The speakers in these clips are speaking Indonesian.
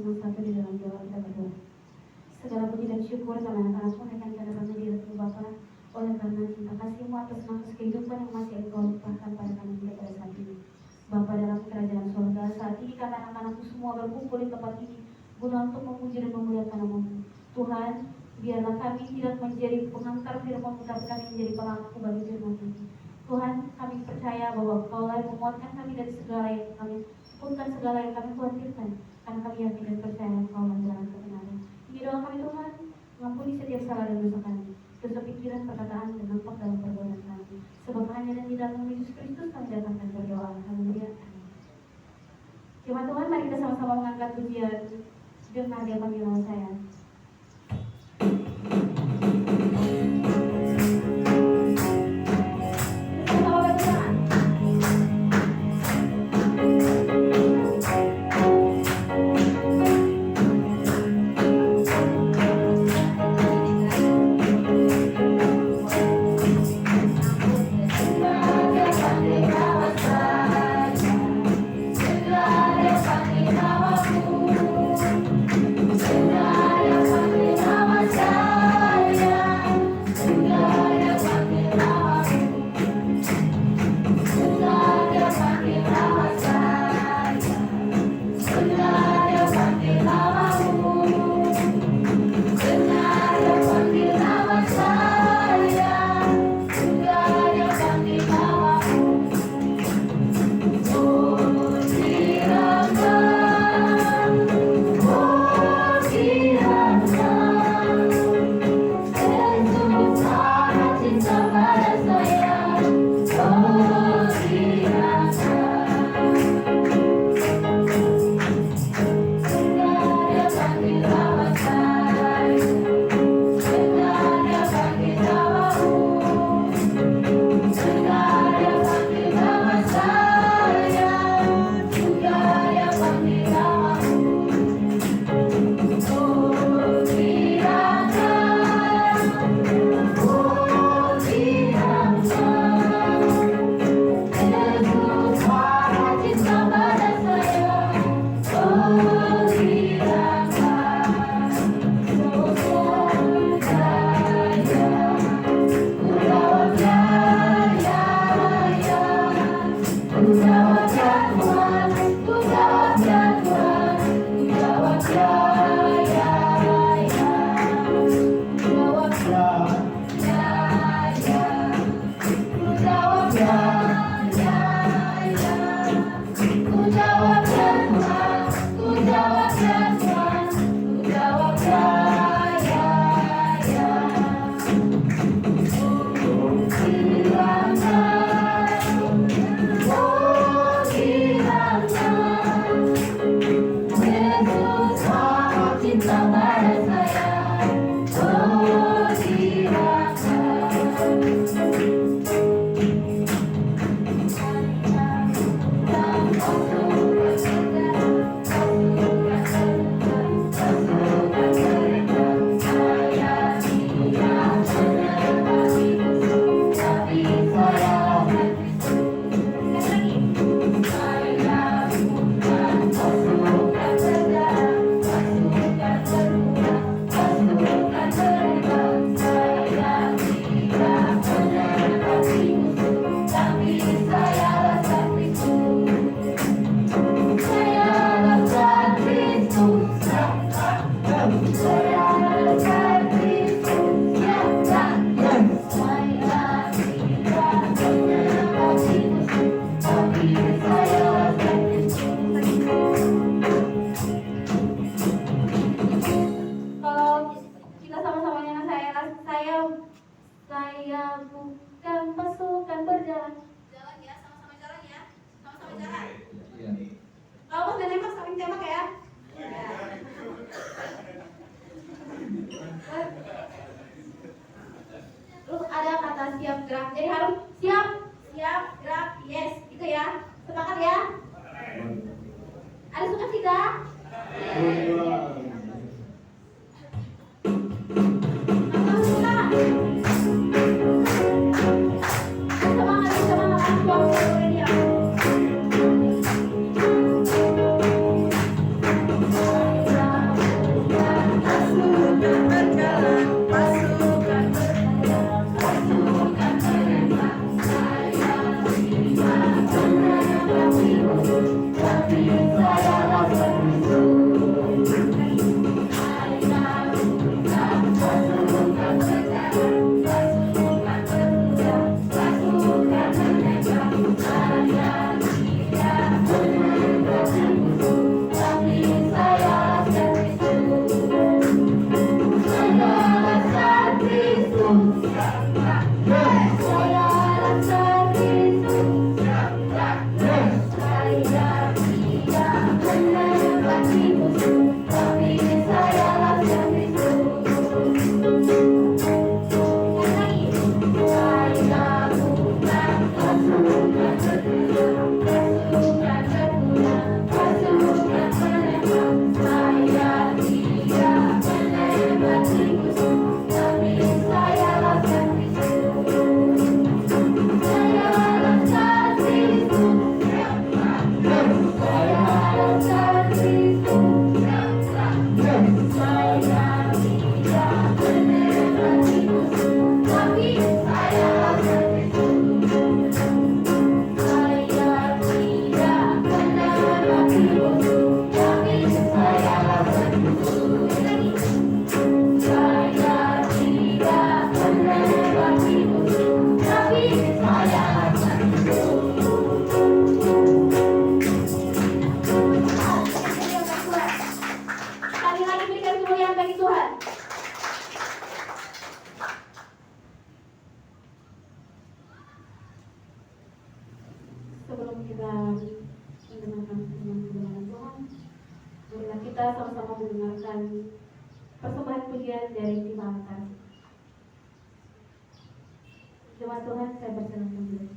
yang satu di dalam doa kita berdoa. Segala puji dan syukur sama anak-anakmu akan kehadapannya di hadapan Bapa, oleh karena cinta kasih-Mu atas nafas kehidupan yang masih Engkau limpahkan pada kami hingga pada saat ini. Bapa dalam kerajaan surga, saat ini kami anak-anakmu semua berkumpul di tempat ini guna untuk memuji dan memuliakan nama-Mu. Tuhan, biarlah kami tidak menjadi pengantar firman-Mu, tapi kami menjadi pelaku bagi firman-Mu. Tuhan, kami percaya bahwa Engkaulah yang menguatkan kami dari segala yang kami punten, segala yang kami khawatirkan, karena kami yakin dan percaya Engkau yang jalan kebenaran. Ini doa kami Tuhan, mengampuni setiap salah dan dosa kami, dosa pikiran, perkataan, dan nampak dalam perbuatan kami. Sebab hanya dan di dalam Yesus Kristus kami datangkan berdoa. Haleluya. Firman Tuhan, mari kita sama-sama mengangkat pujian dengan Dia panggil nama saya. kita sama-sama mendengarkan persembahan pujian dari tim altar. Jemaat Tuhan, saya berserah dulu.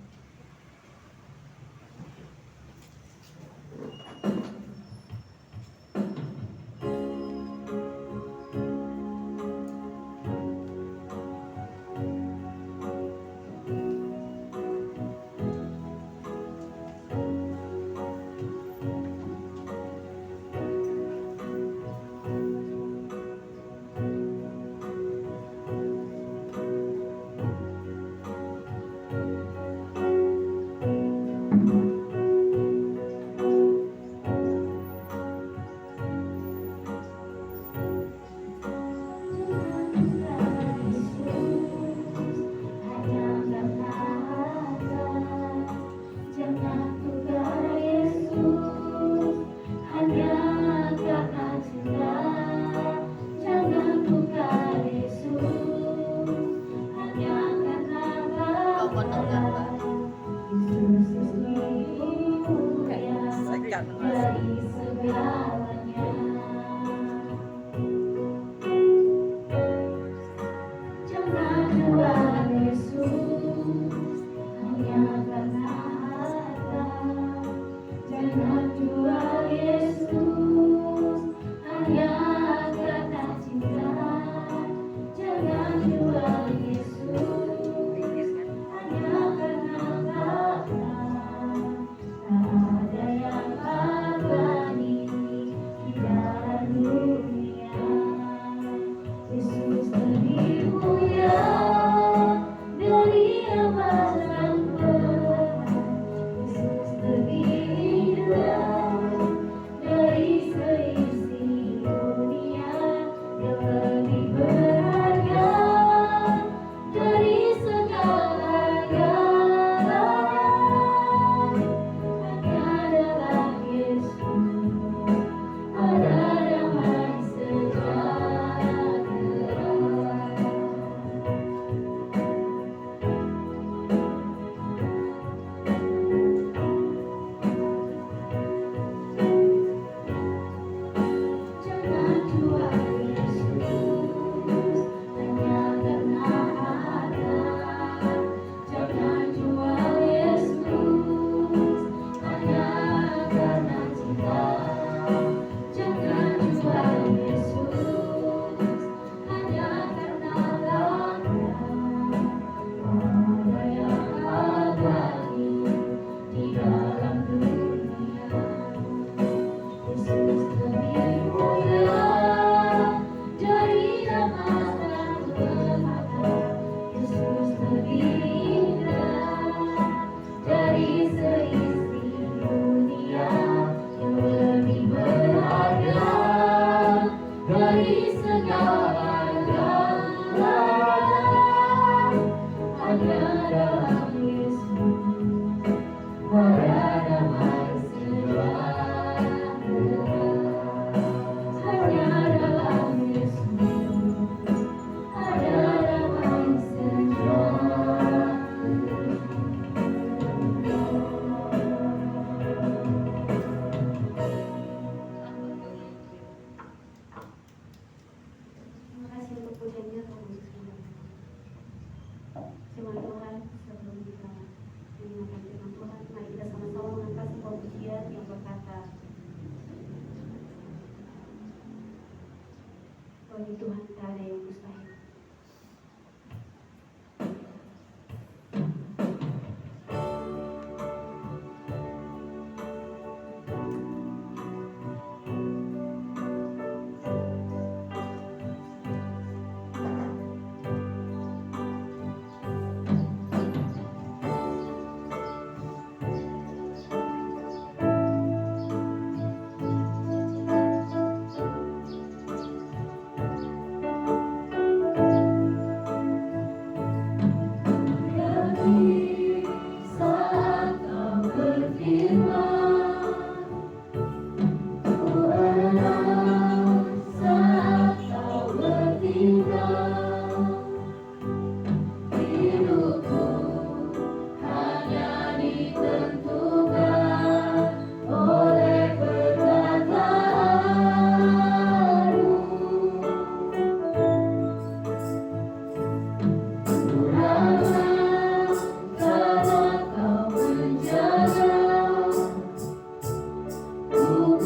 Bagi Tuhan tak ada yang mustahil.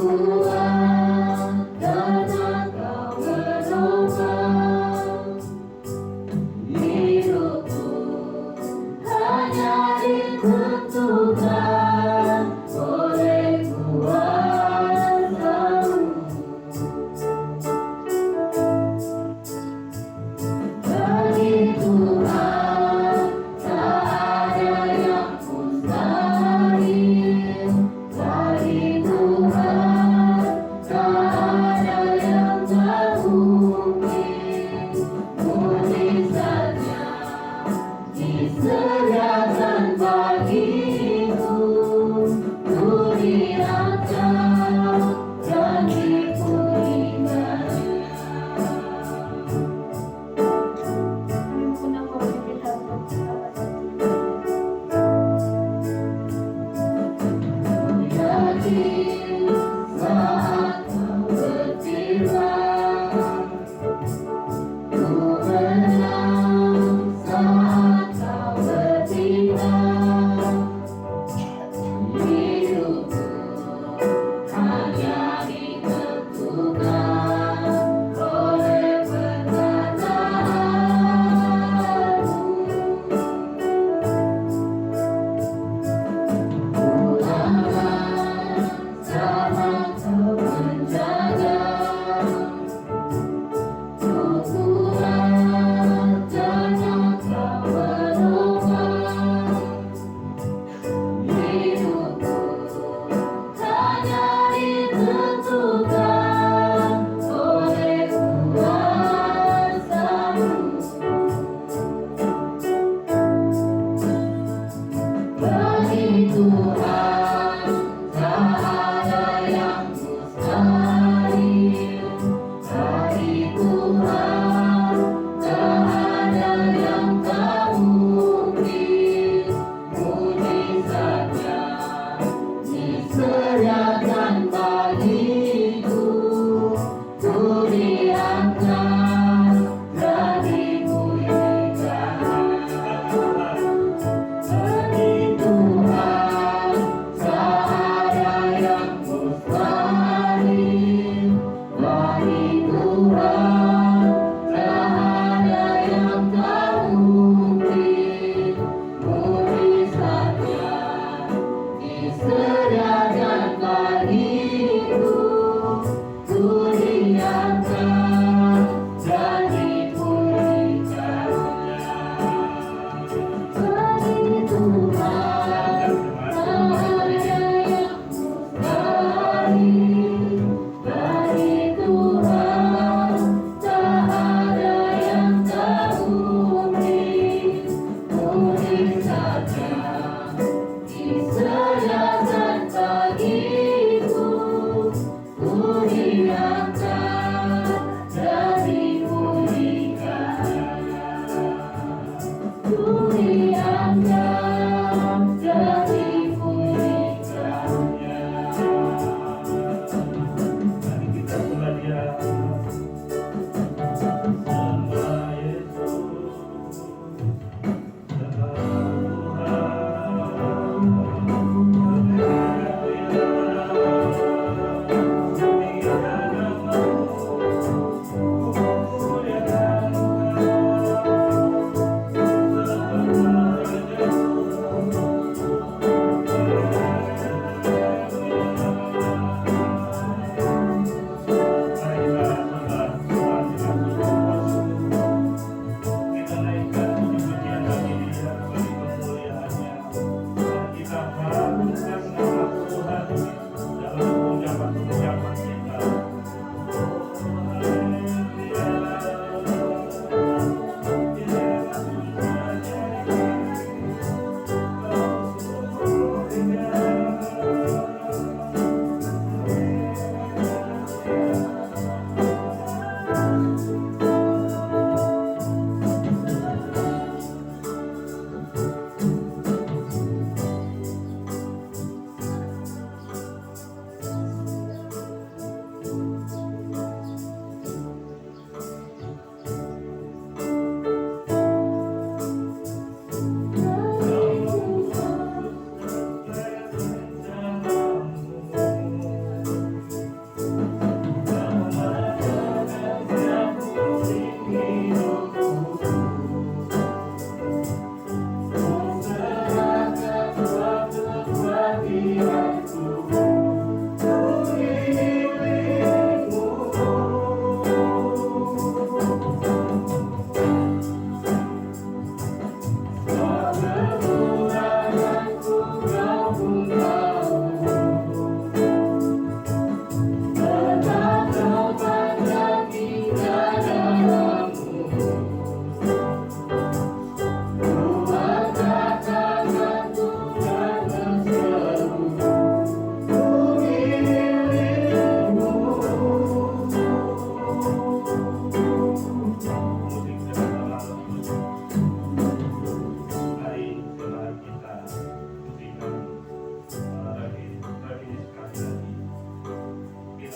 Tuhan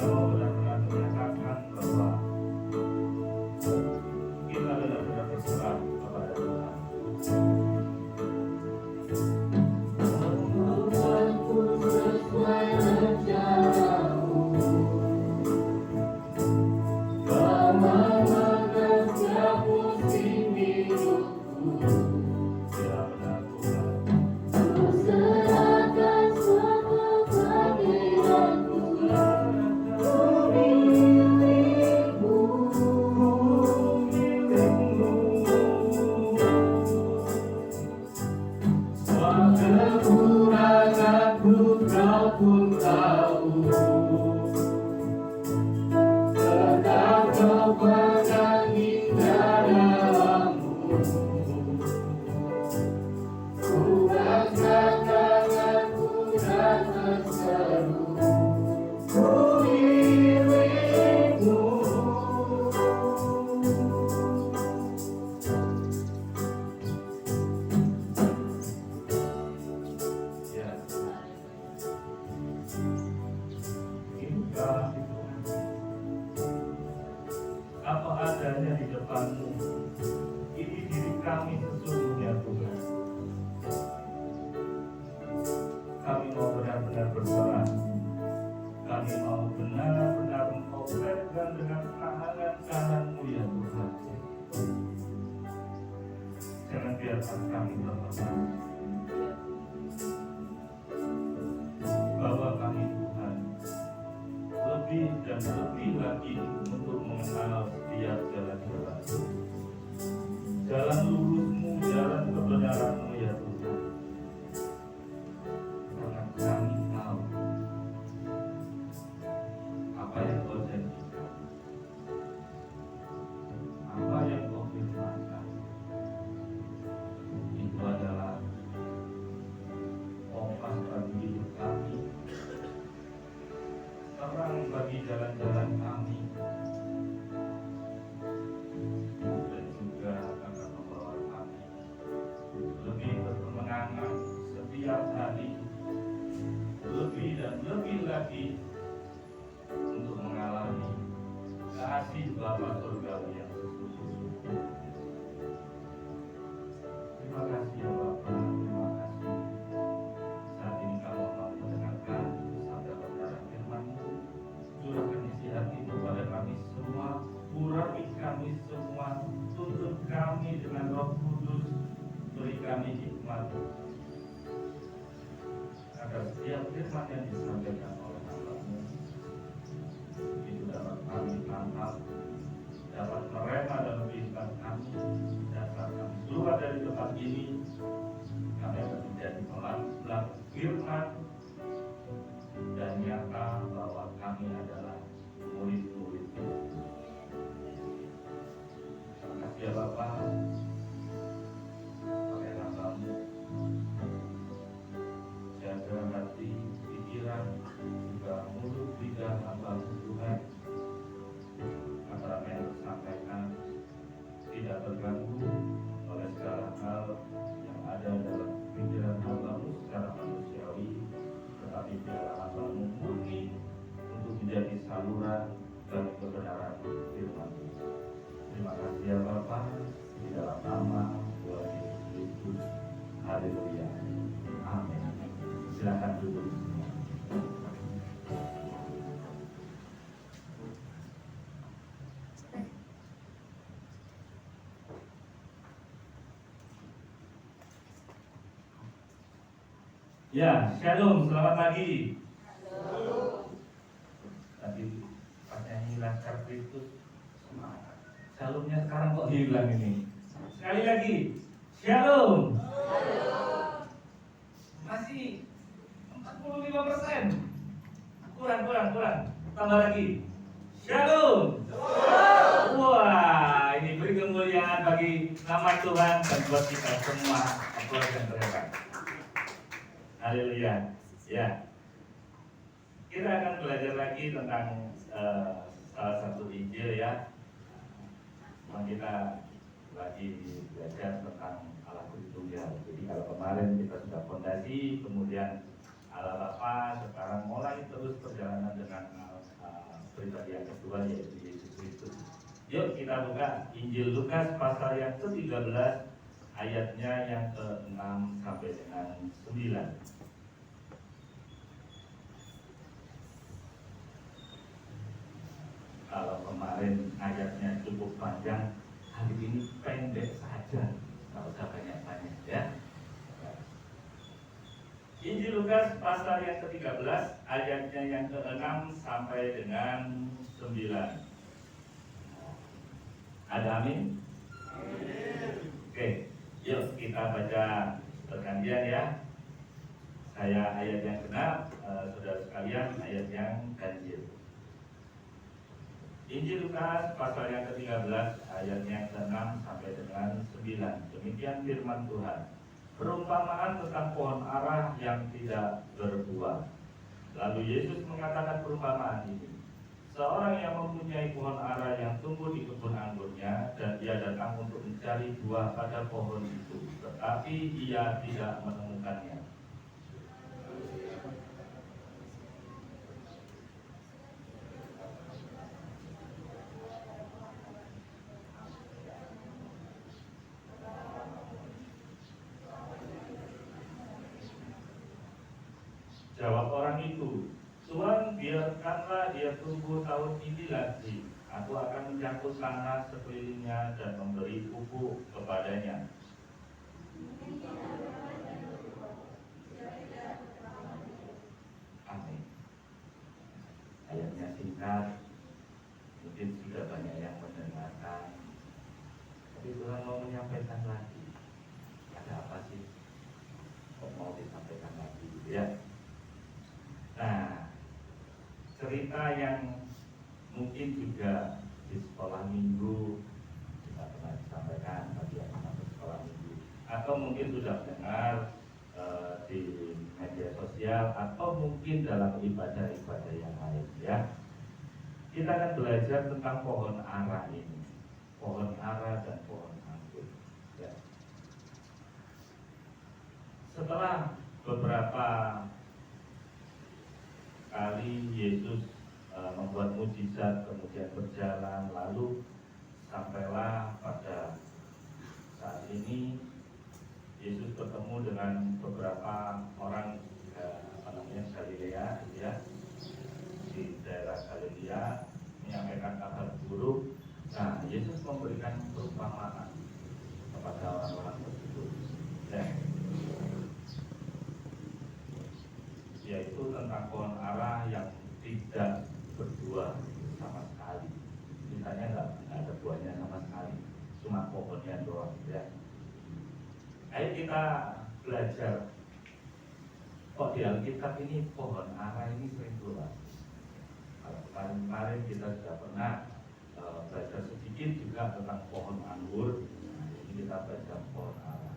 mau benar-benar menyatakan bahwa kita benar-benar berserah kepada Tuhan. Membuatku sesuai rencanamu, Kau memegang setiap musim hidupku. Ya benar Tuhan. Ku serahkan semua kehadiranku, ku milikmu. Semua kekuranganku Kau pun tahu, tetap Kau pegang hingga dalammu. Ku angkat tanganku dan berseru, ku milikmu. Ya. Inikah Tuhan, apa adanya di depan-Mu. Ini diri kami sesungguhnya Tuhan. Kami mau benar-benar berserah. Kami mau benar-benar Engkau pegang dengan tangan kanan-Mu ya Tuhan. Jangan biarkan kami berlepas. Bawa kami Tuhan lebih dan lebih lagi untuk mengenal setiap jalan-jalan. Jalan lurus-Mu, jalan kebenaran-Mu ya Tuhan. Karena kami tahu apa yang Kau janjikan, apa yang Kau firmankan. Itu adalah kompas bagi hidup kami, terang bagi jalan-jalan kami, dan juga akan membawa kami lebih berkemenangan setiap hari, lebih dan lebih lagi untuk mengalami kasih Bapa surgawi yang sesungguhnya. Terima kasih ya Bapa, terima kasih. Saat ini kami mau mendengarkan sabda kebenaran firman-Mu. Curahkan isi hati-Mu pada kami semua, urapi kami semua, tuntun kami dengan Roh Kudus, beri kami hikmat agar setiap firman yang disampaikan oleh hamba-Mu itu dapat kami tangkap, dapat merema dalam kehidupan kami, dan saat kami keluar dari tempat ini, kami akan menjadi pelaku firman dan nyata bahwa kami adalah murid-murid-Mu. Terima kasih ya Bapa, pakai hamba-Mu, jaga hati, pikiran, juga mulut lidah hamba-Mu Tuhan, agar apa yang disampaikan tidak terganggu oleh segala hal yang ada dalam pikiran hamba-Mu secara manusiawi, tetapi biarlah hamba-Mu murni untuk menjadi saluran dan kebenaran firman-Mu. Terima kasih ya Bapa, di dalam nama Tuhan Yesus Kristus. Haleluya. Amin. Silakan duduk. Ya, shalom, selamat pagi. Tadi pas nyanyi Laskar Kristus, semangat. Shalomnya sekarang kok hilang ini. Sekali lagi, shalom. Masih 45%. Kurang. Tambah lagi. Shalom. Wah, ini beri kemuliaan bagi nama Tuhan dan buat kita semua keluarga yang terhebat. Haleluya. Ya. Kita akan belajar lagi tentang salah satu Injil ya. Kita lagi belajar tentang Allah Tritunggal. Jadi kalau kemarin kita sudah fondasi, kemudian Allah Bapa, sekarang mulai terus perjalanan dengan pribadi yang kedua yaitu Yesus Kristus. Yuk kita buka Injil Lukas pasal yang ke-13 ayatnya yang ke-6 sampai dengan 9. Kalau kemarin ayatnya cukup panjang, hari ini pendek saja, nggak usah banyak-banyak ya. Injil Lukas pasal yang ke-13 ayatnya yang ke-6 sampai dengan 9. Ada amin? Oke, yuk kita baca bergantian ya. Saya ayat yang genap, saudara sekalian ayat yang ganjil. Injil Lukas pasal yang ke-13 ayatnya yang ke-6 sampai dengan 9. Demikian firman Tuhan. Perumpamaan tentang pohon ara yang tidak berbuah. Lalu Yesus mengatakan perumpamaan ini. Seorang yang mempunyai pohon ara yang tumbuh di kebun anggurnya, dan dia datang untuk mencari buah pada pohon itu, tetapi ia tidak menemukannya. Jawab orang itu, Tuhan, biarkanlah dia tumbuh tahun ini lagi. Aku akan mencangkut tanah sekelilingnya dan memberi pupuk kepadanya. Amin. Ayatnya singkat, mungkin sudah banyak yang mendengarkan, tapi Tuhan mau menyampaikan lagi. Ada apa sih? Kok mau disampaikan lagi, ya? Nah, cerita yang mungkin juga di sekolah minggu kita pernah disampaikan bagi yang masuk sekolah minggu, atau mungkin sudah mendengar di media sosial, atau mungkin dalam ibadah-ibadah yang lain ya. Kita akan belajar tentang pohon ara ini, pohon ara dan pohon anggur ya. Setelah beberapa kali Yesus membuat mujizat, kemudian berjalan, lalu sampailah pada saat ini Yesus bertemu dengan beberapa orang Galilea ya, di daerah Galilea, menyampaikan kabar buruk. Nah, Yesus memberikan perumpamaan kepada orang-orang tersebut ya, yaitu tentang pohon ara yang tidak berbuah sama sekali. Misalnya nggak ada buahnya sama sekali, cuma pohonnya doang ya. Ayo kita belajar. Kok di Alkitab ini pohon ara ini sering keluar? Kalau kemarin kita sudah pernah belajar sedikit juga tentang pohon anggur. Nah, ini kita belajar pohon ara.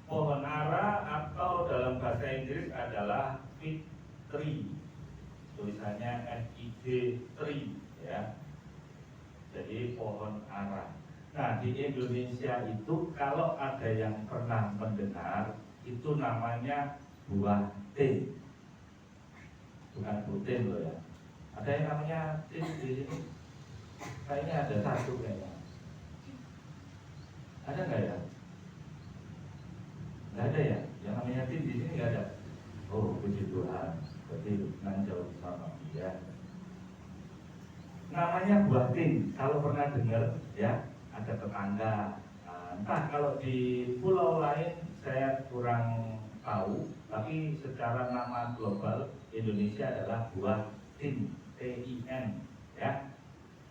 Pohon ara atau dalam bahasa Inggris adalah fig tree, tulisannya FIG tree ya. Jadi pohon ara. Nah, di Indonesia itu kalau ada yang pernah mendengar, itu namanya buah tin. Bukan butin loh ya. Ada yang namanya tin di sini. Kayaknya ada satu kayaknya. Ada nggak ya? Nggak ada ya? Yang namanya tin di sini nggak ada. Oh, puji Tuhan. Berarti nan jauh sama ya. Namanya buah tin. Kalau pernah dengar ya, ada tetangga. Entah kalau di pulau lain saya kurang tahu, tapi secara nama global Indonesia adalah buah tin, TIN ya.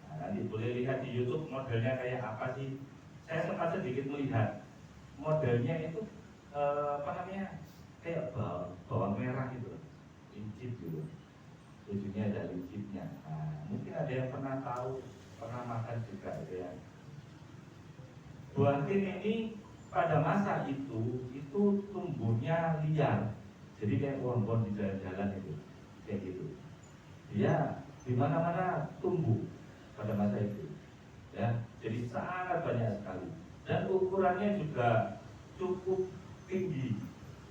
Nah, nanti boleh lihat di YouTube modelnya kayak apa sih. Saya sempat sedikit melihat modelnya itu kayak bawang merah gitu, lincip gitu, ujungnya ada lincipnya. Nah, mungkin ada yang pernah tahu, pernah makan juga gitu ya. Buah tin ini pada masa itu tumbuhnya liar, jadi kayak pohon-pohon di jalan-jalan itu, kayak gitu. Dia di mana-mana tumbuh pada masa itu, ya. Jadi sangat banyak sekali, dan ukurannya juga cukup tinggi.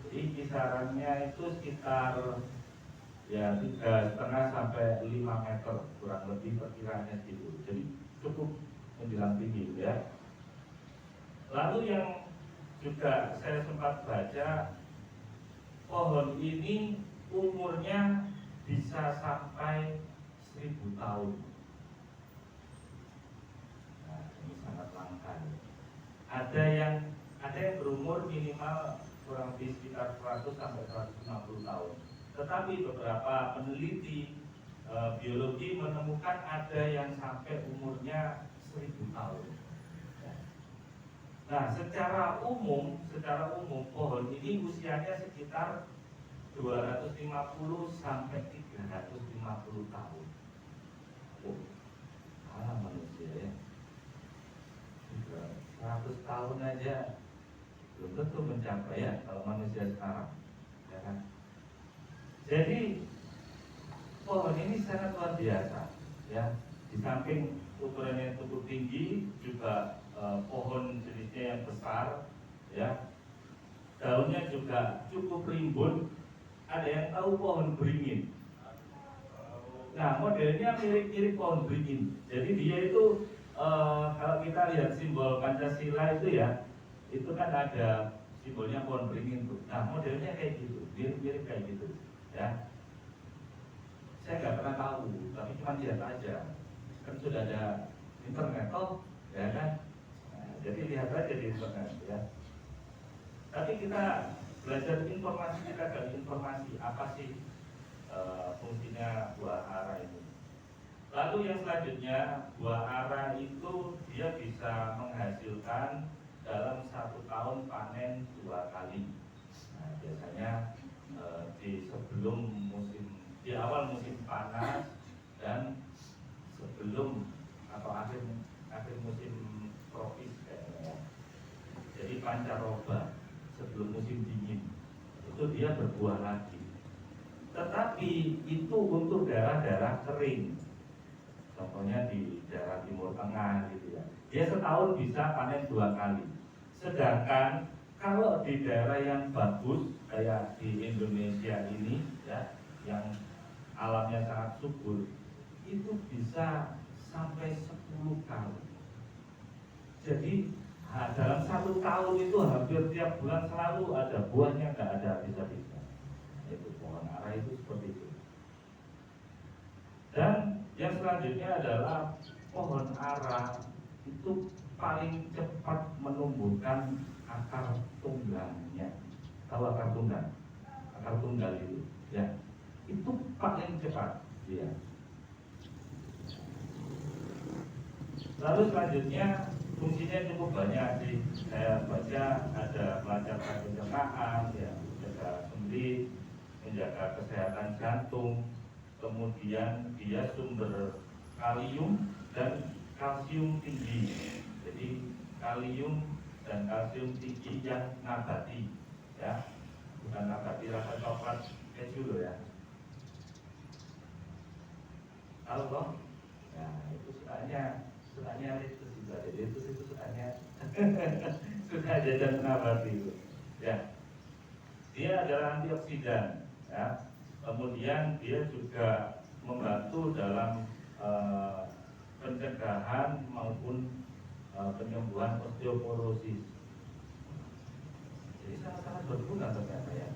Jadi kisarannya itu sekitar ya 3,5 sampai 5 meter kurang lebih perkiraannya gitu. Jadi cukup menjulang tinggi ya. Lalu yang juga saya sempat baca, pohon ini umurnya bisa sampai 1000 tahun. Nah, ini sangat langka. Ada yang berumur minimal kurang lebih sekitar 100 sampai 150 tahun. Tetapi beberapa peneliti biologi menemukan ada yang sampai umurnya 1000 tahun. Nah, secara umum pohon ini usianya sekitar 250 sampai 350 tahun. Oh, kalah manusia ya. 100 tahun aja belum tentu mencapai ya kalau manusia sekarang, ya kan? Jadi pohon ini sangat luar biasa, ya. Di samping ukurannya cukup tinggi, juga pohon jenisnya yang besar, ya. Daunnya juga cukup rimbun. Ada yang tahu pohon beringin? Nah, modelnya mirip-mirip pohon beringin. Jadi dia itu kalau kita lihat simbol Pancasila itu ya, itu kan ada simbolnya pohon beringin tuh. Nah, modelnya kayak gitu, mirip-mirip kayak gitu, ya. Saya nggak pernah tahu, tapi cuma lihat aja. Kan sudah ada internet toh, ya kan? Nah, jadi lihat aja di internet, ya. Tapi kita belajar informasi, kita gali informasi apa sih fungsinya buah ara ini. Lalu yang selanjutnya, buah ara itu dia bisa menghasilkan dalam 1 tahun panen 2 kali. Nah, biasanya di awal musim panas dan sebelum atau akhir musim tropis kayaknya. Jadi pancaroba sebelum musim dingin itu dia berbuah lagi. Tetapi itu untuk daerah-daerah kering. Contohnya di daerah Timur Tengah gitu ya. Dia setahun bisa panen 2 kali. Sedangkan kalau di daerah yang bagus kayak di Indonesia ini ya, yang alamnya sangat subur, itu bisa sampai 10 kali. Jadi dalam 1 tahun itu hampir tiap bulan selalu ada buahnya, nggak ada habis-habisnya. Itu pohon ara itu seperti itu. Dan yang selanjutnya adalah pohon ara itu paling cepat menumbuhkan akar tunggalnya. Tahu akar tunggal? Akar tunggal itu, ya. Itu paling cepat, ya. Lalu selanjutnya fungsinya cukup banyak sih. Saya baca ada melancarkan pencernaan, ya, menjaga sendi, menjaga kesehatan jantung. Kemudian dia sumber kalium dan kalsium tinggi. Jadi kalium dan kalsium tinggi yang nabati, ya, bukan nabati rasa coklat keju loh ya. Tahu toh? Nah, itu sukanya itu juga. Jadi itu sukanya suka jajan nabati itu, ya. Dia adalah antioksidan, ya. Kemudian dia juga membantu dalam pencegahan maupun penyembuhan osteoporosis. Jadi sangat-sangat berguna ternyata ya.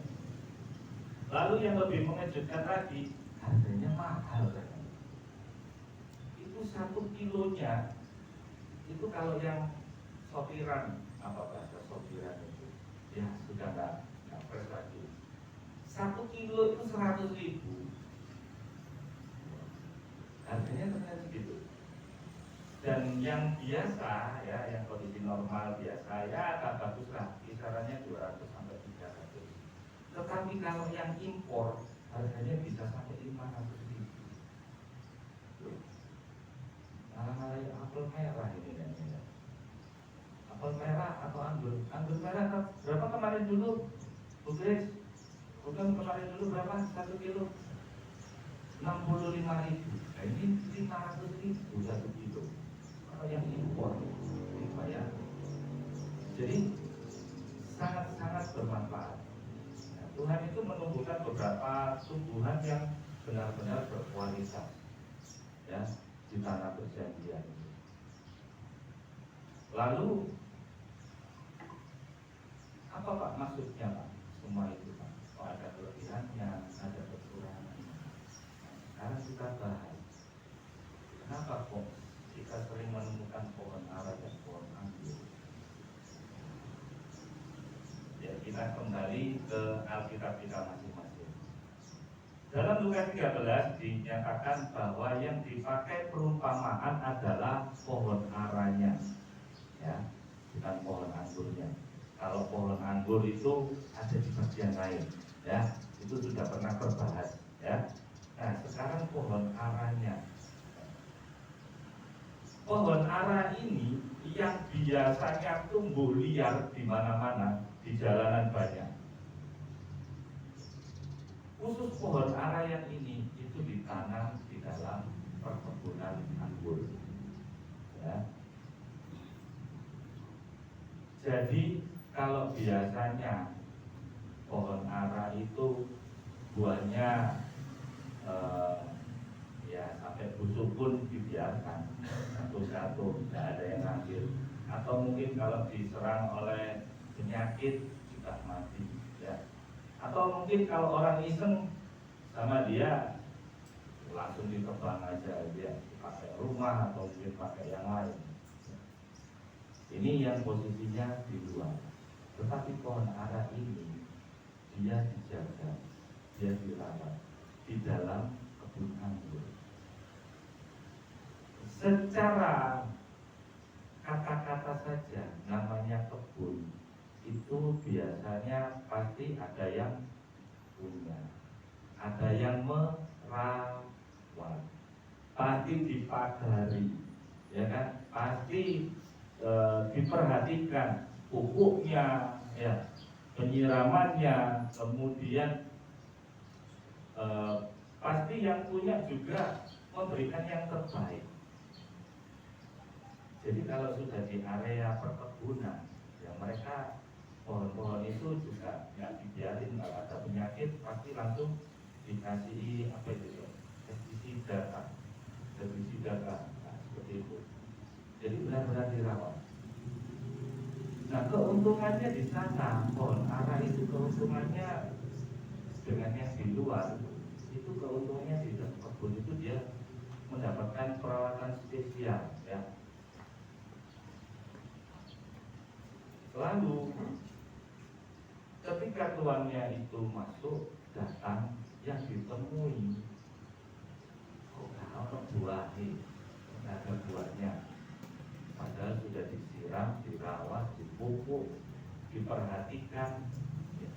Lalu yang lebih mengejutkan lagi, harganya mahal kan? Itu 1 kilonya, itu kalau yang sopiran, apa bahasa sopiran itu, ya sudah nggak fresh lagi. 1 kilo itu 100.000. Harganya ternyata segitu. Dan yang biasa ya, yang kondisi normal biasa ya agak bagus lah, kisarannya 200 sampai 300. Tetapi kalau yang impor harganya bisa sampai 500.000. Malah apel merah ini kan ya. Apel merah atau anggur merah berapa kemarin dulu, Bu Grace? Bukan kemarin dulu berapa? 1 kilo 65.000. Nah ini 500.000 1 kilo. Kalau yang impor, ya. Jadi sangat-sangat bermanfaat. Nah, Tuhan itu menumbuhkan beberapa tumbuhan yang benar-benar berkualitas, ya, di tanah perjanjian. Lalu apa Pak maksudnya Pak? Semua itu Pak, oh, ada kelebihannya, ada kekurangannya. Sekarang kita bahas, kenapa kok kita sering menemukan pohon ara dan pohon anggur? Ya, kita kembali ke Alkitab kita masing-masing. Dalam Lukas 13 dinyatakan bahwa yang dipakai perumpamaan adalah pohon aranya, ya, bukan pohon anggurnya. Kalau pohon anggur itu ada di bagian lain, ya, itu sudah pernah terbahas, ya. Nah, sekarang pohon aranya. Pohon ara ini yang biasanya tumbuh liar di mana-mana, di jalanan banyak. Khusus pohon ara yang ini itu ditanam di dalam perkebunan anggur, ya. Jadi kalau biasanya pohon ara itu buahnya ya sampai busuk pun dibiarkan satu-satu, tidak ada yang ngambil. Atau mungkin kalau diserang oleh penyakit juga mati, ya. Atau mungkin kalau orang iseng sama dia langsung ditebang aja, dia pakai rumah atau mungkin pakai yang lain. Ini yang posisinya di luar. Tetapi pohon ara ini dia dijaga, dia dirawat di dalam kebun anggur. Secara kata-kata saja namanya kebun itu biasanya pasti ada yang punya, ada yang merawat, pasti dipagari, ya kan? Pasti diperhatikan pupuknya, ya, penyiramannya, kemudian pasti yang punya juga memberikan yang terbaik. Jadi kalau sudah di area perkebunan, ya mereka pohon-pohon itu juga nggak dibiarin, kalau ada penyakit pasti langsung dikasih apa itu, pestisida, nah, seperti itu. Jadi benar-benar dirawat. Nah, keuntungannya di sana, pohon ara itu keuntungannya dengan yang di luar itu keuntungannya di dalam kebun itu dia mendapatkan perawatan spesial, ya. Lalu ketika tuannya itu masuk datang, yang ditemui kok ada buahnya, nggak ada buahnya. Padahal sudah disiram, dirawat, dipupuk, diperhatikan, ya.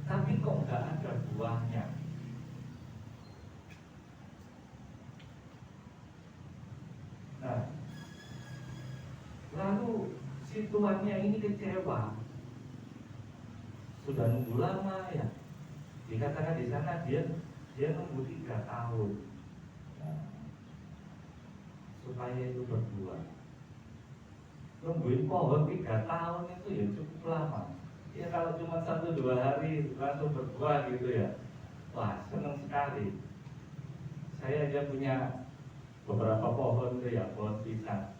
Tapi kok nggak ada buahnya. Nah, lalu si tuannya ini kecewa. Sudah nunggu lama, ya. Dikatakan di sana dia nunggu 3 tahun, nah, supaya itu berbuah. Nungguin pohon 3 tahun itu ya cukup lama. Ya kalau cuma 1-2 hari langsung berbuah gitu ya, wah senang sekali. Saya aja punya beberapa pohon itu ya, pohon pisang,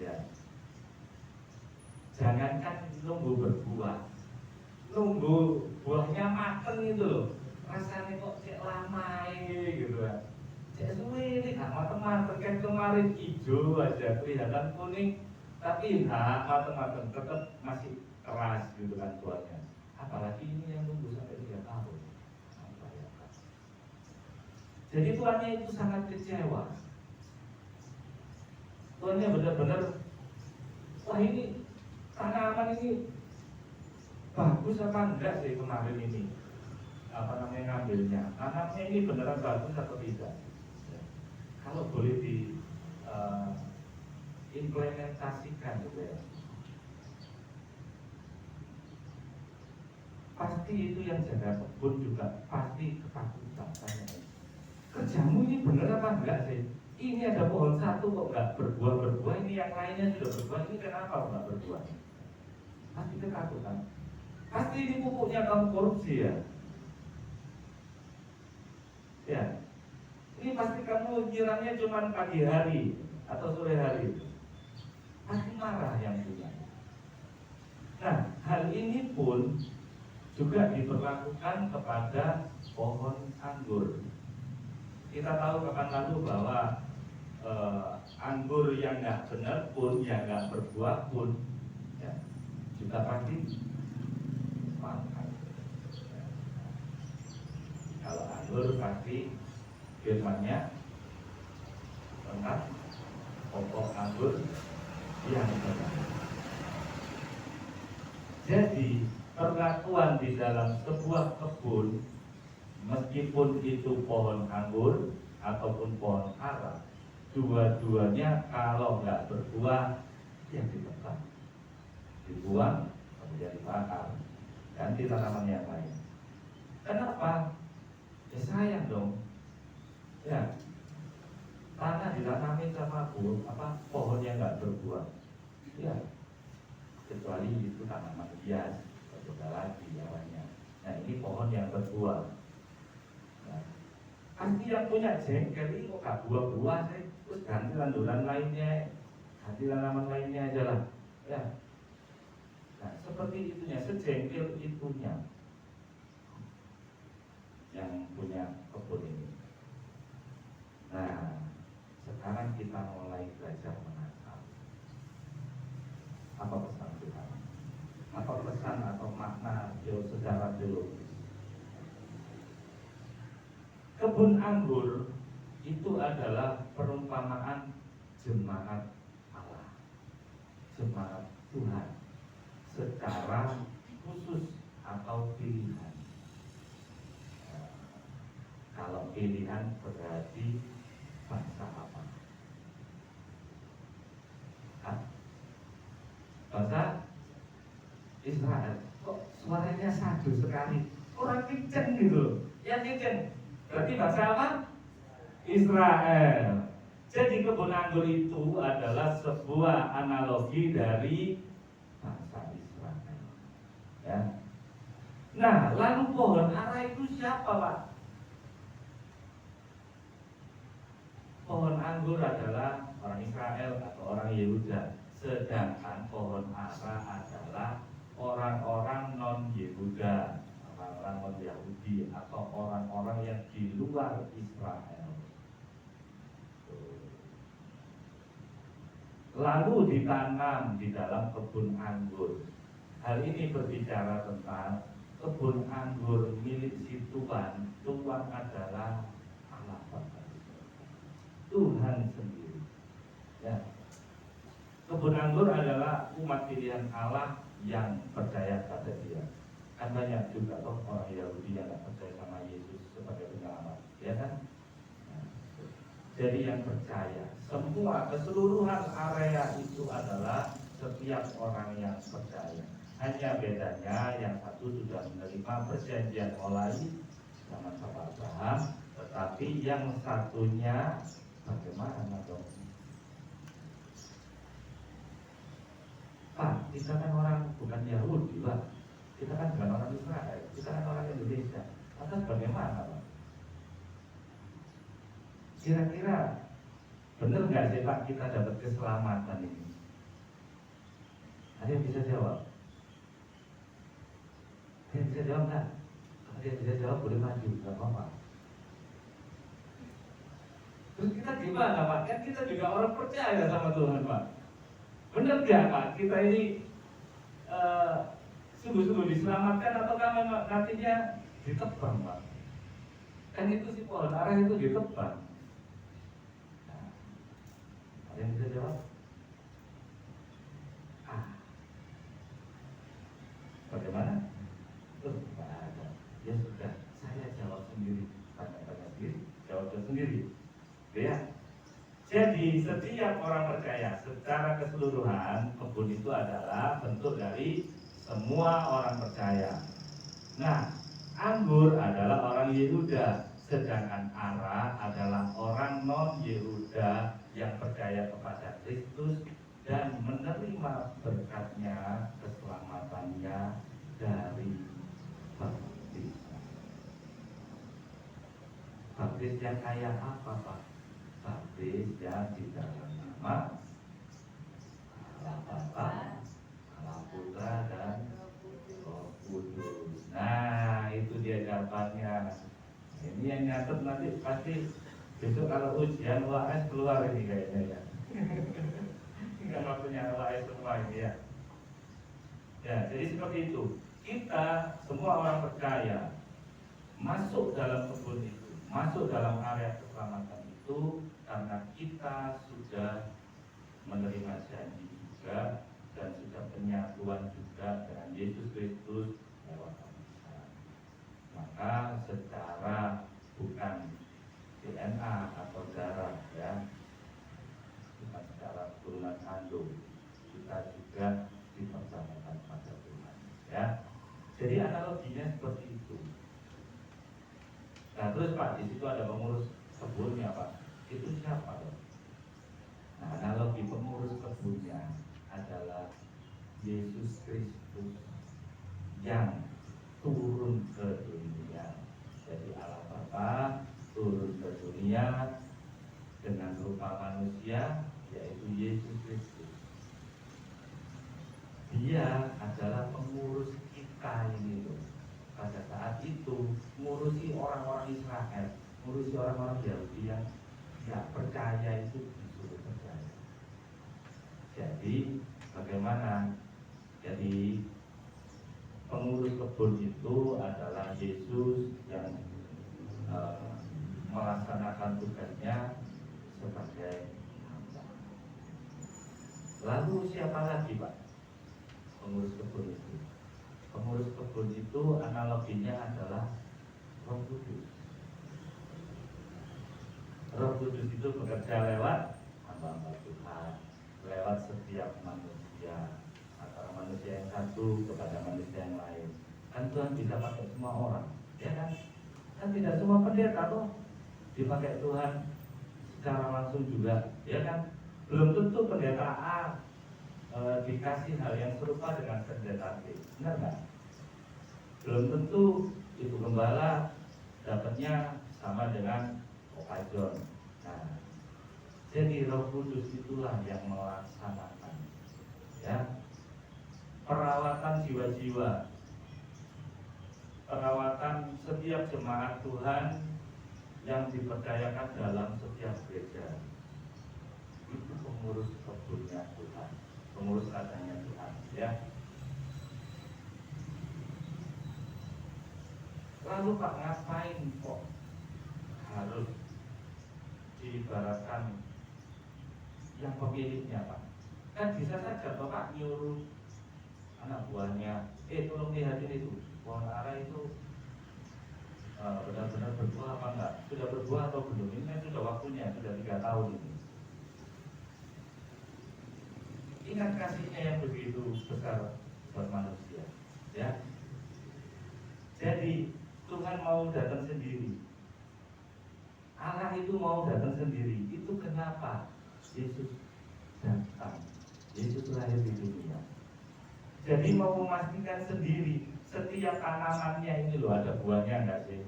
ya. Jangankan nunggu berbuah, nunggu buahnya mateng itu loh, rasanya kok cek lama ini gitu ya. Cek suwe ini gak mateng-mateng, kan kemarin hijau aja kelihatan kuning, tapi enggak mateng-mateng, tetap masih keras gitu kan buahnya. Apalagi ini yang nunggu sampai 3 tahun. Jadi tuannya itu sangat kecewa. Tuannya benar-benar, wah ini tanaman ini bagus apa enggak sih kemarin ini, apa namanya, ngambilnya, tanamnya ini beneran bagus atau tidak, ya. Kalau boleh di implementasikan gitu ya, pasti itu yang jaga kebun juga pasti ketakutan. Tanya, kerjamu ini bener apa enggak sih? Ini ada pohon satu kok enggak berbuah, ini yang lainnya sudah berbuah, ini kenapa enggak berbuah? Pasti ketakutan. Pasti ini pupuknya kamu korupsi, ya. Ya. ini pasti kamu nyiramnya cuma pagi hari atau sore hari. Pasti marah yang punya. Nah, hal ini pun juga diberlakukan kepada pohon anggur. Kita tahu pekan lalu bahwa anggur yang nggak benar pun, yang nggak berbuah pun, ya, juga pasti makan. Kalau anggur pasti firmannya tentang pokok anggur yang benar. Jadi perlakuan di dalam sebuah kebun, meskipun itu pohon anggur ataupun pohon ara, dua-duanya kalau nggak berbuah, ya ditebang, dibuang, kemudian dibakar, ganti tanaman yang lain. Kenapa? Ya sayang dong. Ya, tanah ditanamin sama pohon yang nggak berbuah. Ya, kecuali itu tanaman hias, berbeda lagi namanya. Nah, ini pohon yang berbuah. Nah, pasti yang punya jengkel ini kok gak buah-buah sih, terus ganti tanduran lainnya, ganti tanaman lainnya aja lah. Ya. Nah, seperti itunya, sejengkel itunya yang punya kebun ini. Nah, sekarang kita mulai belajar menakal. Apa pesan kita? Apa pesan atau makna secara teologis? Kebun anggur itu adalah perumpamaan jemaat Allah, jemaat Tuhan secara khusus atau pilihan. Kalau pilihan berarti bangsa apa? Bangsa Israel. Kok suaranya sadu sekali? Orang kenceng gitu. Yang kenceng berarti bangsa apa? Israel. Jadi kebun anggur itu adalah sebuah analogi dari bangsa Israel. Ya. Nah, lalu pohon ara itu siapa, Pak? Pohon anggur adalah orang Israel atau orang Yehuda, sedangkan pohon ara adalah orang-orang non-Yehuda, orang-orang non-Yahudi atau orang-orang yang di luar Israel. Lalu ditanam di dalam kebun anggur. Hal ini berbicara tentang kebun anggur milik si Tuhan. Tuhan adalah Allah Bapa, Tuhan sendiri. Ya. Kebun anggur adalah umat pilihan Allah yang percaya pada Dia. Kan banyak juga toh orang Yahudi yang tidak percaya sama Yesus sebagai penyelamat, ya kan? Nah, jadi yang percaya, semua keseluruhan area itu adalah setiap orang yang percaya. Hanya bedanya yang satu sudah menerima perjanjian Olai zaman Abraham, tetapi yang satunya bagaimana dong? Pak, kita kan orang bukan Yahudi, Pak. Kita kan bukan orang Israel, kita kan orang Indonesia. Lantas bagaimana, Pak? Kira-kira benar nggak sih, Pak, kita dapat keselamatan ini? Ada yang bisa jawab? Ada yang bisa jawab nggak? Ada yang bisa jawab boleh maju, nggak apa-apa. Terus kita gimana, Pak? Kan kita juga orang percaya sama Tuhan, Pak. Benar nggak, Pak? Kita ini sungguh-sungguh diselamatkan atau memang nantinya ditebang, Pak? Kan itu si pohon ara itu ditebang. Nah, ada yang bisa jawab? Bagaimana? Tidak ada. Ya sudah, saya jawab sendiri. Tanya-tanya sendiri, jawab sendiri. Ya. Jadi setiap orang percaya secara keseluruhan kebun itu adalah bentuk dari semua orang percaya. Nah, anggur adalah orang Yehuda, sedangkan ara adalah orang non-Yehuda yang percaya kepada Kristus dan menerima berkatnya, keselamatannya dari baptisan. Baptis yang kayak apa, Pak? Baptis yang di dalam nama Allah Bapa, Allah Putra, dan Roh Kudus. Nah, itu dia jawabannya. Ini yang nyatet nanti pasti besok kalau ujian UAS keluar ini kayaknya ya. Enggak waktunya UAS semua ini ya. Ya, jadi seperti itu. Kita semua orang percaya masuk dalam kebun itu, masuk dalam area keselamatan itu karena kita sudah menerima janji juga dan sudah penyatuan juga dengan Yesus Kristus lewat pengasihan. Maka secara bukan DNA atau darah ya, bukan secara keturunan kandung, kita juga dipersamakan pada Tuhan ya. Jadi analoginya seperti itu. Nah terus Pak, di situ ada pengurus kebunnya Pak. Itu siapa dong? Nah analogi pengurus kebunnya adalah Yesus Kristus yang turun ke dunia. Jadi Allah Bapa turun ke dunia dengan rupa manusia, yaitu Yesus Kristus. Dia adalah pengurus kita ini loh. Pada saat itu ngurusi orang-orang Israel, ngurusi orang-orang Yahudi yang tidak percaya itu disuruh percaya. Jadi bagaimana? Jadi pengurus kebun itu adalah Yesus yang melaksanakan tugasnya sebagai hamba. Lalu siapa lagi Pak pengurus kebun itu? Pengurus kebun itu analoginya adalah Roh Kudus. Roh Kudus itu bekerja lewat hamba-hamba Tuhan, lewat setiap manusia, antara manusia yang satu kepada manusia yang lain. Kan Tuhan bisa pakai semua orang, ya kan? Kan tidak semua pendeta tuh dipakai Tuhan secara langsung juga, ya kan? Belum tentu pendeta A dikasih hal yang serupa dengan pendeta B, benar nggak? Belum tentu ibu gembala dapatnya sama dengan Pak John. Nah, jadi Roh Kudus itulah yang melaksanakan, ya, perawatan jiwa-jiwa, perawatan setiap jemaat Tuhan yang dipercayakan dalam setiap gereja. Itu pengurus kebunnya Tuhan, pengurus ladangnya Tuhan, ya. Lalu Pak, ngapain kok harus diibaratkan yang pemiliknya Pak? Kan bisa saja Bapak nyuruh anak buahnya, tolong lihatin itu pohon ara itu benar-benar berbuah apa enggak? Sudah berbuah atau belum? Ini kan sudah waktunya, sudah 3 tahun ini. Ingat kasihnya yang begitu besar buat manusia, ya. Jadi Tuhan mau datang sendiri. Allah itu mau datang sendiri. Itu kenapa Yesus datang. Yesus lahir di dunia. Jadi mau memastikan sendiri setiap tanamannya ini loh ada buahnya enggak sih?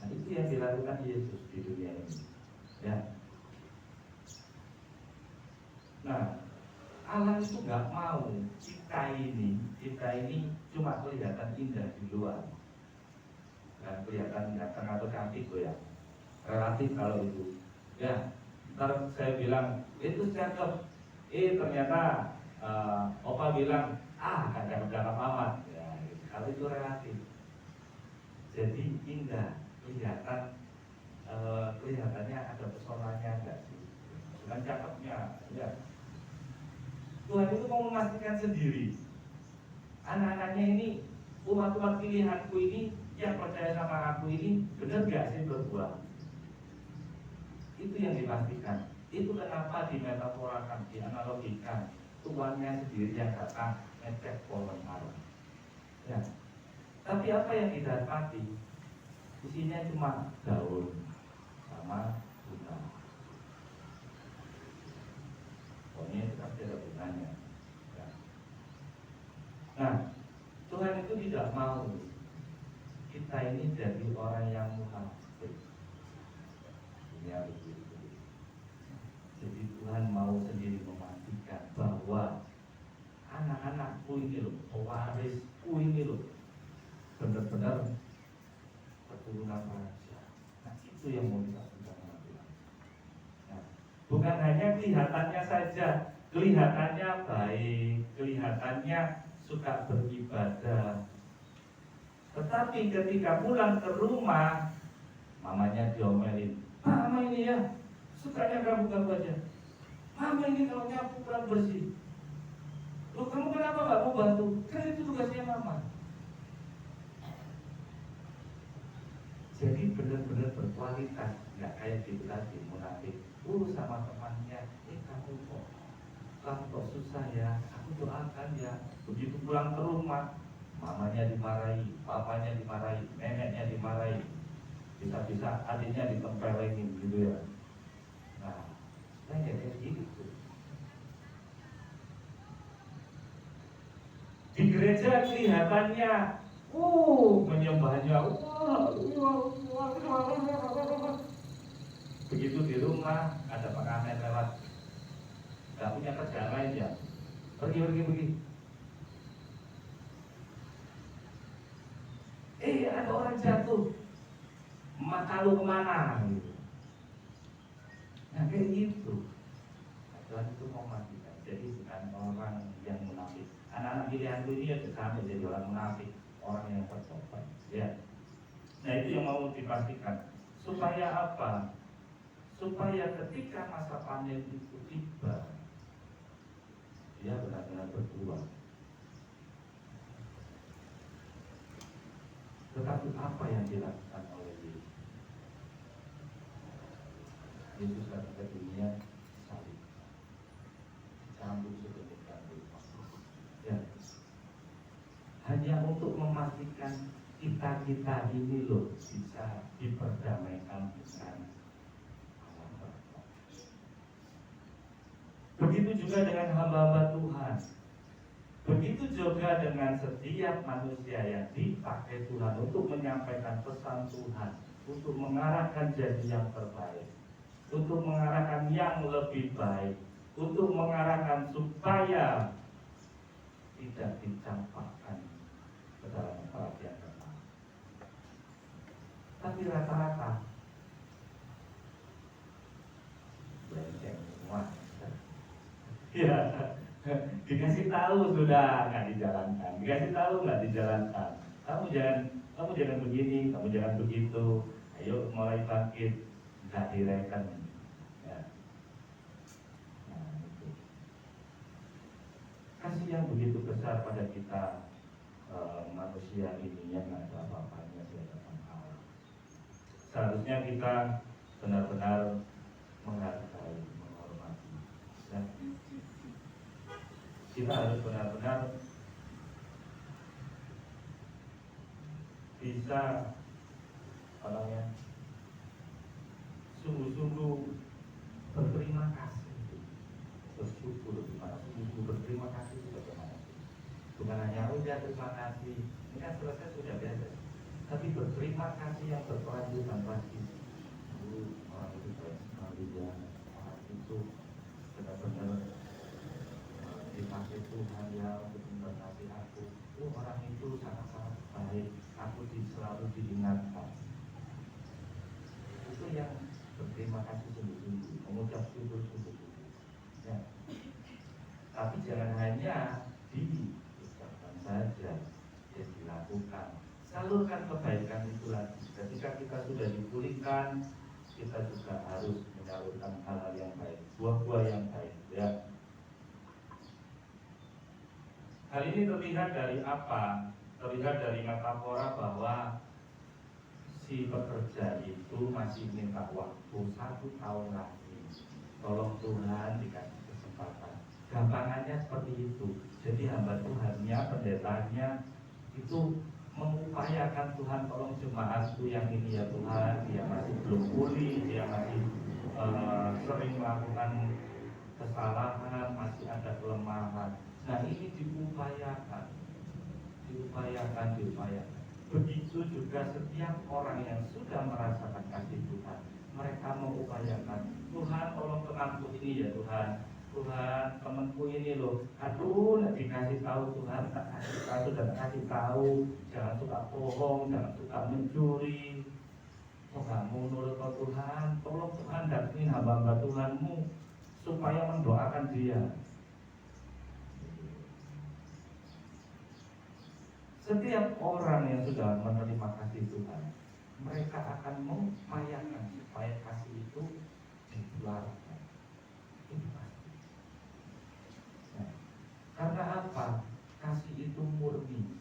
Nah itu yang dilakukan Yesus di dunia ini. Ya. Nah Allah itu nggak mau kita ini cuma kelihatan indah di luar, dan kelihatan ganteng atau cantik ya, relatif kalau itu. Ya, ntar saya bilang itu cakep, ternyata Opa bilang gak cakep amat. Ya, kalau itu relatif. Jadi indah, kelihatannya ada pesonanya enggak sih? Bukan cakepnya, ya. Tuhan itu mau memastikan sendiri anak-anaknya ini, umat-umat pilihanku ini yang percaya sama aku ini benar gak sih berbuah? Itu yang dipastikan. Itu kenapa dimetaforakan, dianalogikan Tuhannya sendiri yang datang ngecek pohon ara. Ya. Tapi apa yang didapati? Isinya cuma daun sama bunga. Pokoknya itu pasti ada gunanya. Ya. Nah, Tuhan itu tidak mau kita ini jadi orang yang munafik. Ya begitu. Jadi Tuhan mau sendiri memastikan bahwa anak-anakku ini loh, pewarisku ini loh, benar-benar keturunan raja. Nah itu yang mau dilakukan sama Tuhan. Nah, bukan hanya kelihatannya saja, kelihatannya baik, kelihatannya suka beribadah, tetapi ketika pulang ke rumah, mamanya diomelin, mama ini ya sukanya ganggu-ganggu aja, mama ini kalau nyapu kurang bersih. Loh kamu kenapa gak mau bantu? Kan itu tugasnya mama. Jadi benar-benar berkualitas, nggak kayak gitu tadi munafik. Sama temannya, kamu kok susah ya, aku doakan ya. Begitu pulang ke rumah, mamanya dimarahi, papanya dimarahi, neneknya dimarahi, bisa-bisa adiknya ditempelengin gitu ya. Nah, kayak gitu. Di gereja kelihatannya, menyembahnya, begitu di rumah ada pengamen lewat, nggak punya kerjaan lain ya, pergi. Ada orang jatuh, maka lu kemana? Gitu. Nah kayak gitu. Tuhan itu mau matikan. Jadi bukan orang yang munafik. Anak-anak pilihanku ini ya kami jadi orang munafik, orang yang bertobat. Ya. Nah itu yang mau dipastikan. Supaya apa? Supaya ketika masa panen itu tiba, dia benar-benar berbuah. Tetapi apa yang dilakukan oleh Yesus? Yesus datang ke dunia salib, cambuk sedemikian rupa. Ya. Hanya untuk memastikan kita ini loh bisa diperdamaikan dengan Allah Bapa. Begitu juga dengan hamba-hamba Tuhan. Begitu juga dengan setiap manusia yang dipakai Tuhan untuk menyampaikan pesan Tuhan, untuk mengarahkan jadi yang terbaik, untuk mengarahkan yang lebih baik, untuk mengarahkan supaya tidak dicampakkan ke dalam perhatian kita. Tapi rata-rata berenceng semua. Ya, dikasih tahu sudah nggak dijalankan, dikasih tahu nggak dijalankan. Kamu jangan begini, kamu jangan begitu. Ayo mulai bangkit, nggak direken. Ya. Nah, itu. Kasih yang begitu besar pada kita manusia ini yang nggak ada apa-apanya di hadapan Allah. Seharusnya kita benar-benar menghargai, menghormati. Ya. Kita harus benar-benar bisa sungguh-sungguh berterima kasih, bersyukur, sungguh berterima kasih bagaimana. Bukan hanya udah terima kasih, ini kan selesai sudah biasa. Tapi berterima kasih yang berkelanjutan pasti. Orang itu baik sekali ya, orang itu benar-benar dipakai Tuhan ya untuk memberkati aku. Orang itu sangat-sangat baik. Aku selalu diingatkan. Itu yang berterima kasih sungguh-sungguh, mengucap syukur sungguh-sungguh. Ya. Tapi jangan hanya diucapkan saja, yang dilakukan. Salurkan kebaikan itu lagi. Ketika kita sudah dipulihkan, kita juga harus menyalurkan hal-hal yang baik, buah-buah yang baik. Ya. Hal ini terlihat dari apa? Terlihat dari metafora bahwa si pekerja itu masih minta waktu 1 tahun lagi. Tolong Tuhan dikasih kesempatan. Gampangannya seperti itu. Jadi hamba Tuhannya, pendetanya itu mengupayakan Tuhan, tolong jemaatku yang ini ya Tuhan, dia masih belum pulih, dia masih sering melakukan kesalahan, masih ada kelemahan. Nah ini diupayakan. Begitu juga setiap orang yang sudah merasakan kasih Tuhan, mereka mengupayakan, Tuhan tolong temanku ini ya Tuhan, Tuhan temanku ini loh, aduh nak dikasih tahu Tuhan, tak kasih tahu dan kasih tahu, jangan suka bohong, jangan suka mencuri. Oh kamu nurut ke Tuhan, tolong Tuhan datangin hamba-hamba Tuhanmu supaya mendoakan dia. Setiap orang yang sudah menerima kasih Tuhan, mereka akan mengupayakan supaya kasih itu ditularkan. Itu pasti. Nah, karena apa? Kasih itu murni.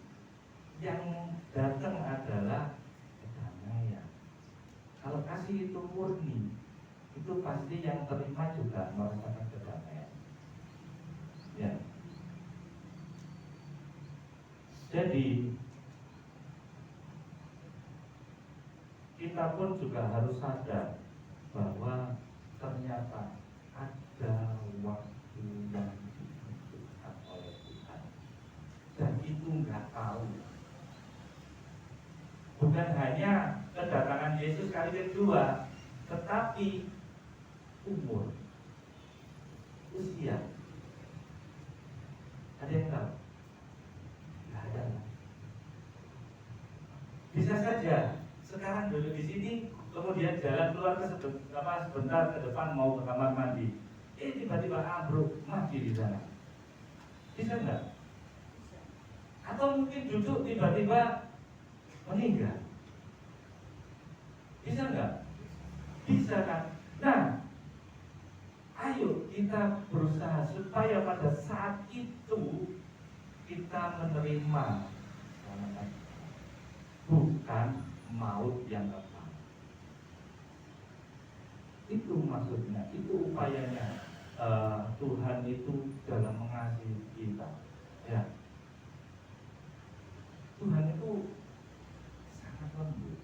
Yang datang adalah kedamaian. Kalau kasih itu murni, itu pasti yang terima juga merasakan kedamaian. Ya. Jadi kita pun juga harus sadar bahwa ternyata ada waktu yang ditentukan oleh Tuhan, dan itu nggak tahu. Bukan hanya kedatangan Yesus kali kedua, tetapi umur, usia. Ada yang tahu? Nggak ada. Bisa saja sekarang duduk di sini, kemudian jalan keluar ke sebentar ke depan mau ke kamar mandi, tiba-tiba ambruk mati di sana. Bisa nggak? Atau mungkin duduk tiba-tiba meninggal. Bisa nggak? Bisa kan? Nah, ayo kita berusaha supaya pada saat itu kita menerima bukan maut yang kekal. Itu maksudnya, itu upayanya Tuhan itu dalam mengasihi kita. Ya, Tuhan itu sangat lembut.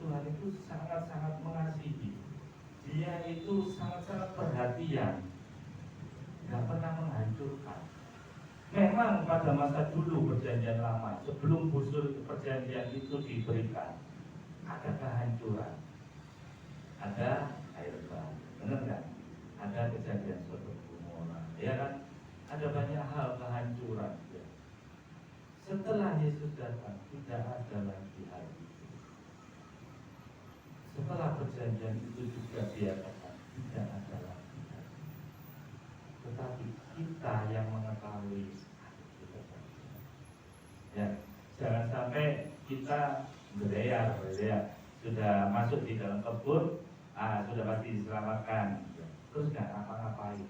Tuhan itu sangat-sangat mengasihi. Dia itu sangat-sangat perhatian, nggak pernah menghancurkan. Memang pada masa dulu perjanjian lama, sebelum busur perjanjian itu diberikan, ada kehancuran, ada air bah, benar kan? Ada kejadian Sodom Gomora, ya kan? Ada banyak hal kehancuran. Ya. Setelah Yesus datang, tidak ada lagi hal itu. Setelah perjanjian itu juga diadakan, tidak ada lagi. Tetapi kita yang mengetahui, ya, jangan sampai kita berdear, sudah masuk di dalam kebun, sudah pasti diselamatkan, terus nggak ngapa-ngapain.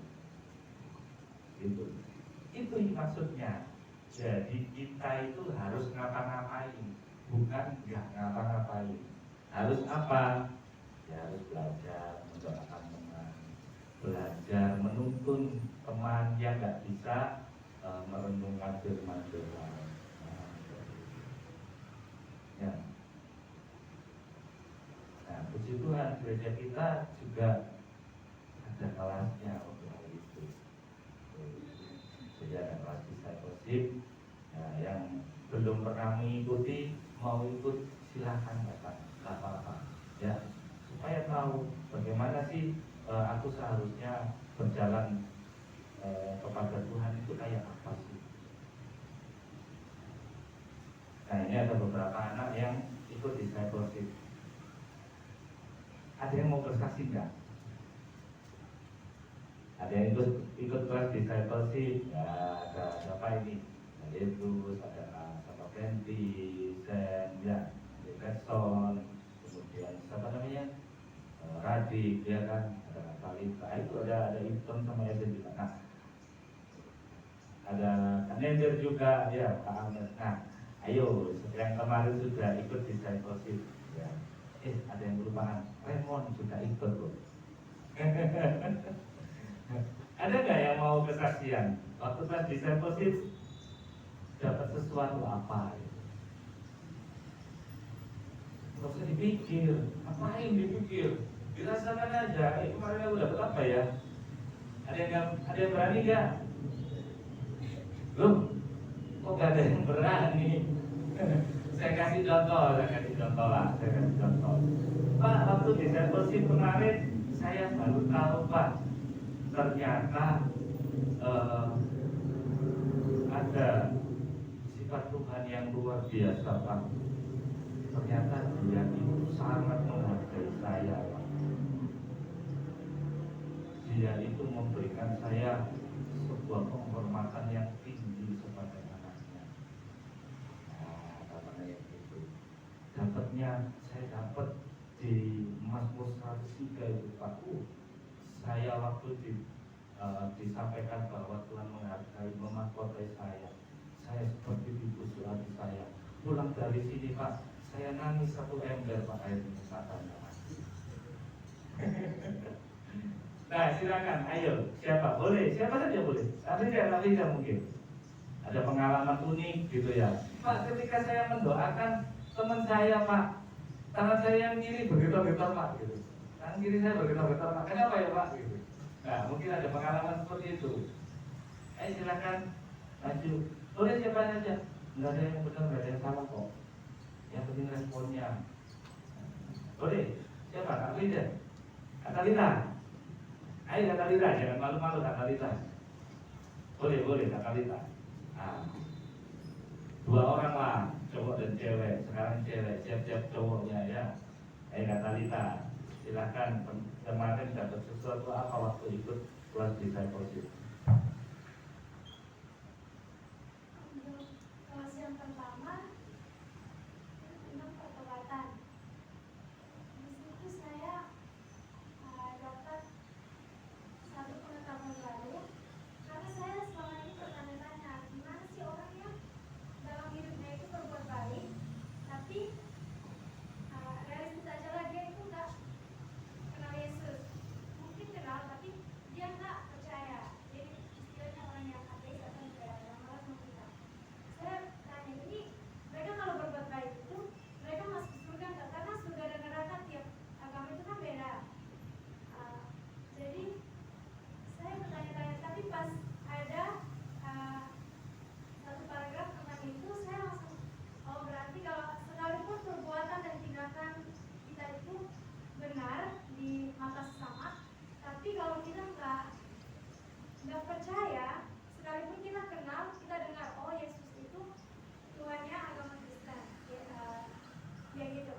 Itu maksudnya. Jadi kita itu harus ngapa-ngapain, bukan nggak ngapa-ngapain. Harus apa? Ya harus belajar mendoakan teman, belajar menuntun teman yang nggak bisa merenungkan firman Tuhan. Ya. Nah, puji Tuhan, gereja kita juga ada kelasnya untuk hal itu. Jadi ada kelas discipleship, ya, yang belum pernah mengikuti, mau ikut silahkan datang, nggak apa-apa. Ya, supaya tahu bagaimana sih aku seharusnya berjalan kepada Tuhan itu kayak apa sih. Nah, ini ada beberapa anak yang ikut discipleship. Ada yang mau bersaksi nggak? Ada yang ikut kelas discipleship. Ya, ada siapa ini? Ada Yesus, ada siapa Penti, Sen, ya, Jefferson, kemudian siapa namanya? Radik, ya kan? Ada Talita, itu ada Ibton sama Eden juga. Nah, ada Kanender juga, ya, Pak Ahmed. Nah, ayo, yang kemarin sudah ikut discipleship, ya. Ada yang berlupakan, Raymond juga ikut loh. Ada nggak yang mau kesaksian? Waktu kelas discipleship dapat sesuatu apa? Nggak usah dipikir, ngapain dipikir? Dirasakan aja. Kemarin aku dapat apa ya? Ada yang berani nggak? Loh, kok gak ada yang berani? Saya kasih contoh lah, saya kasih contoh. Pak, waktu discipleship kemarin saya baru tahu Pak, ternyata ada sifat Tuhan yang luar biasa Pak. Ternyata Dia itu sangat menghargai saya Pak. Dia itu memberikan saya sebuah penghormatan yang tinggi sebagai anaknya. Nah, katanya itu. Dapatnya saya dapat di Mazmur 103 itu Pak. Saya waktu disampaikan bahwa Tuhan menghargai, memahkotai saya seperti dibusuk hati saya. Pulang dari sini Pak, saya nangis 1 ember Pak air matanya. Nah silakan, ayo siapa boleh, siapa saja boleh. Tapi tidak mungkin. Ada pengalaman unik gitu ya. Pak, ketika saya mendoakan teman saya Pak, tangan saya yang kiri bergetar-getar Pak gitu. Tangan kiri saya bergetar-getar Pak. Kenapa ya Pak gitu. Nah mungkin ada pengalaman seperti itu. Ayo silakan maju. Boleh siapa saja. Nggak ada yang benar, nggak ada yang salah kok. Yang penting responnya. Boleh. Siapa? Kak Lida. Kak Lida. Ayo Kak Lida, jangan malu-malu Kak Lida. Boleh Kak Lida. Nah, 2 orang lah, cowok dan cewek. Sekarang cewek, siap-siap cowoknya ya. Ayo Kak Lida, silahkan. Kemarin dapat sesuatu apa waktu ikut kelas discipleship? Kelas yang pertama tentang pertobatan. Di situ saya dapat satu pengetahuan baru, karena saya selama ini bertanya-tanya gimana sih orang yang dalam hidupnya itu berbuat baik, tapi realistis aja lah dia itu nggak kenal Yesus. Mungkin kenal tapi dia nggak percaya. Jadi istilahnya orang yang ateis atau yang malas kita. Saya tanya, ini mereka kalau berbuat baik itu mereka masuk surga nggak? Karena surga dan neraka tiap agama itu kan beda. Jadi saya bertanya-tanya, tapi pas ada satu paragraf tentang itu, saya langsung, oh berarti kalau sekalipun perbuatan dan tindakan kita itu benar di mata sesama, tapi kalau kita nggak percaya, sekalipun kita kenal, kita dengar, oh Yesus itu Tuhannya agama Kristen, ya gitu.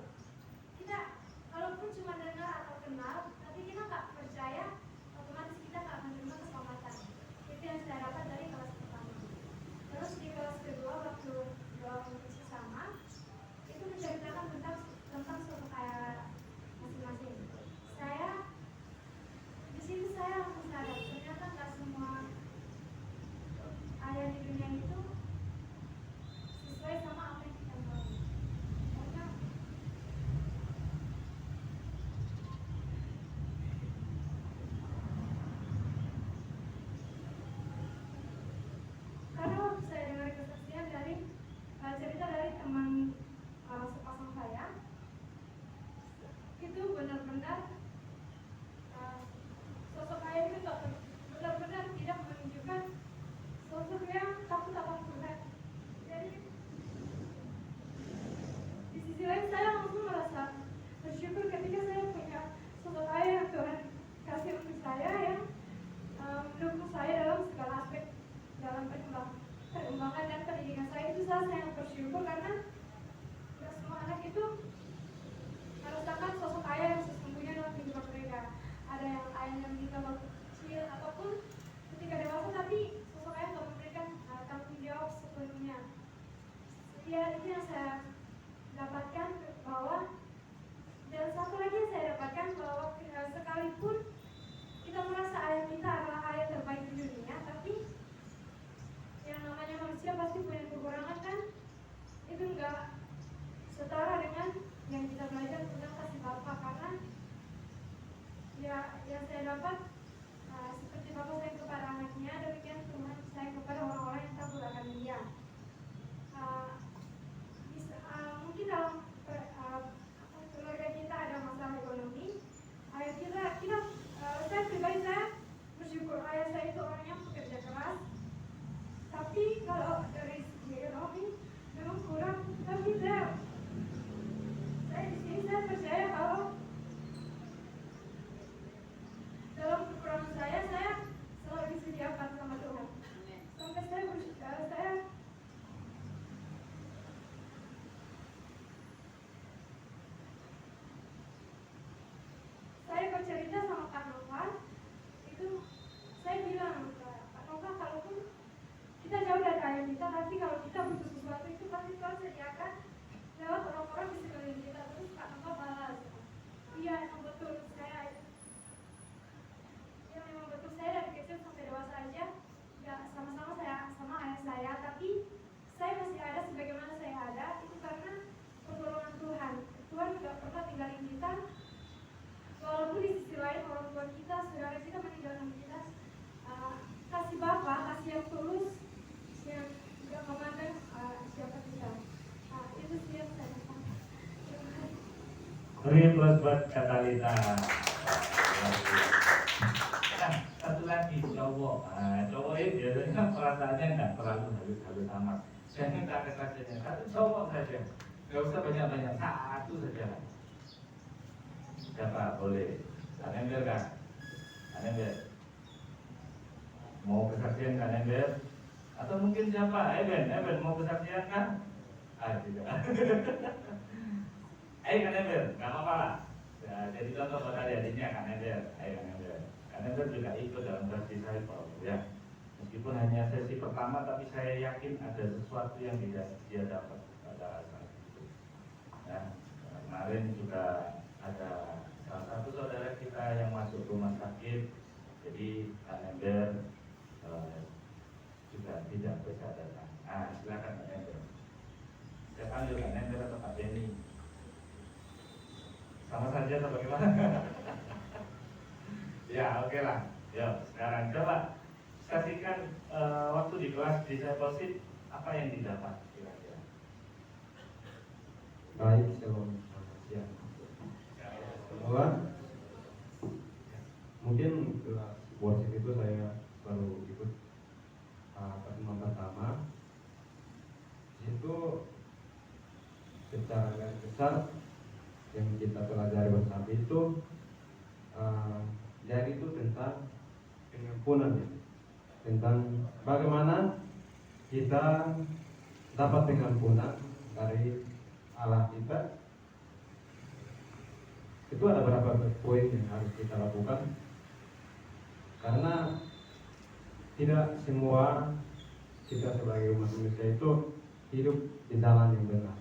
Kita kalaupun cuma dengar atau kenal, tapi kita nggak percaya, otomatis kita nggak akan menerima keselamatan. Itu yang saya dapat dari kelas pertama. Terus di kelas kedua waktu doa untuk sesama, itu menceritakan tentang suatu kayak masing-masing. Di sini saya langsung sadar ternyata nggak semua applause buat Katalina. Nah, satu lagi cowok. Nah, cowok ini biasanya perasaannya nggak terlalu halus-halus amat. Saya minta kesaksiannya satu cowok saja. Nggak usah banyak-banyak, satu saja. Siapa? Boleh. Anember kan? Anember. Mau kesaksian kan Anember? Atau mungkin siapa? Eben mau kesaksian kan? Tidak. Ayo kan Anember, nggak apa-apa lah. Ya, jadi contoh buat adik-adiknya kan Anember. Ayo kan Anember. Anember juga ikut dalam sesi saya, ya. Meskipun hanya sesi pertama, tapi saya yakin ada sesuatu yang tidak dia dapat pada saat itu. Ya, kemarin juga ada salah satu saudara kita yang masuk rumah sakit, jadi Anember juga tidak bisa datang. Silakan Anember. Saya panggil Anember atau Pak Denny. Sama saja atau bagaimana? Ya, oke lah. Yuk, sekarang coba saksikan waktu di kelas discipleship apa yang didapat kira-kira. Baik, shalom. Siang. Semua. Mungkin kelas worship itu saya baru ikut pertemuan pertama. Di situ secara garis besar yang kita pelajari bersama itu jadi itu tentang pengampunan, tentang bagaimana kita dapat pengampunan dari Allah kita. Itu ada beberapa poin yang harus kita lakukan, karena tidak semua kita sebagai umat manusia itu hidup di jalan yang benar.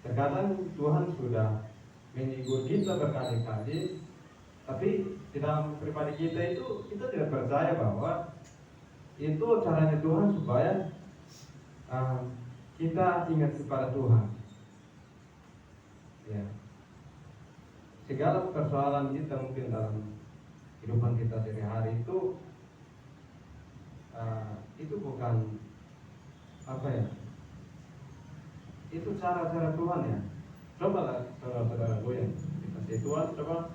Terkadang Tuhan sudah menegur kita berkali-kali, tapi di dalam pribadi kita itu kita tidak percaya bahwa itu caranya Tuhan supaya kita ingat kepada Tuhan. Ya. Segala persoalan kita mungkin dalam kehidupan kita sehari-hari itu bukan apa ya? Itu cara-cara Tuhan ya. Cobalah saudara-saudara gue yang dikasih Tuhan, coba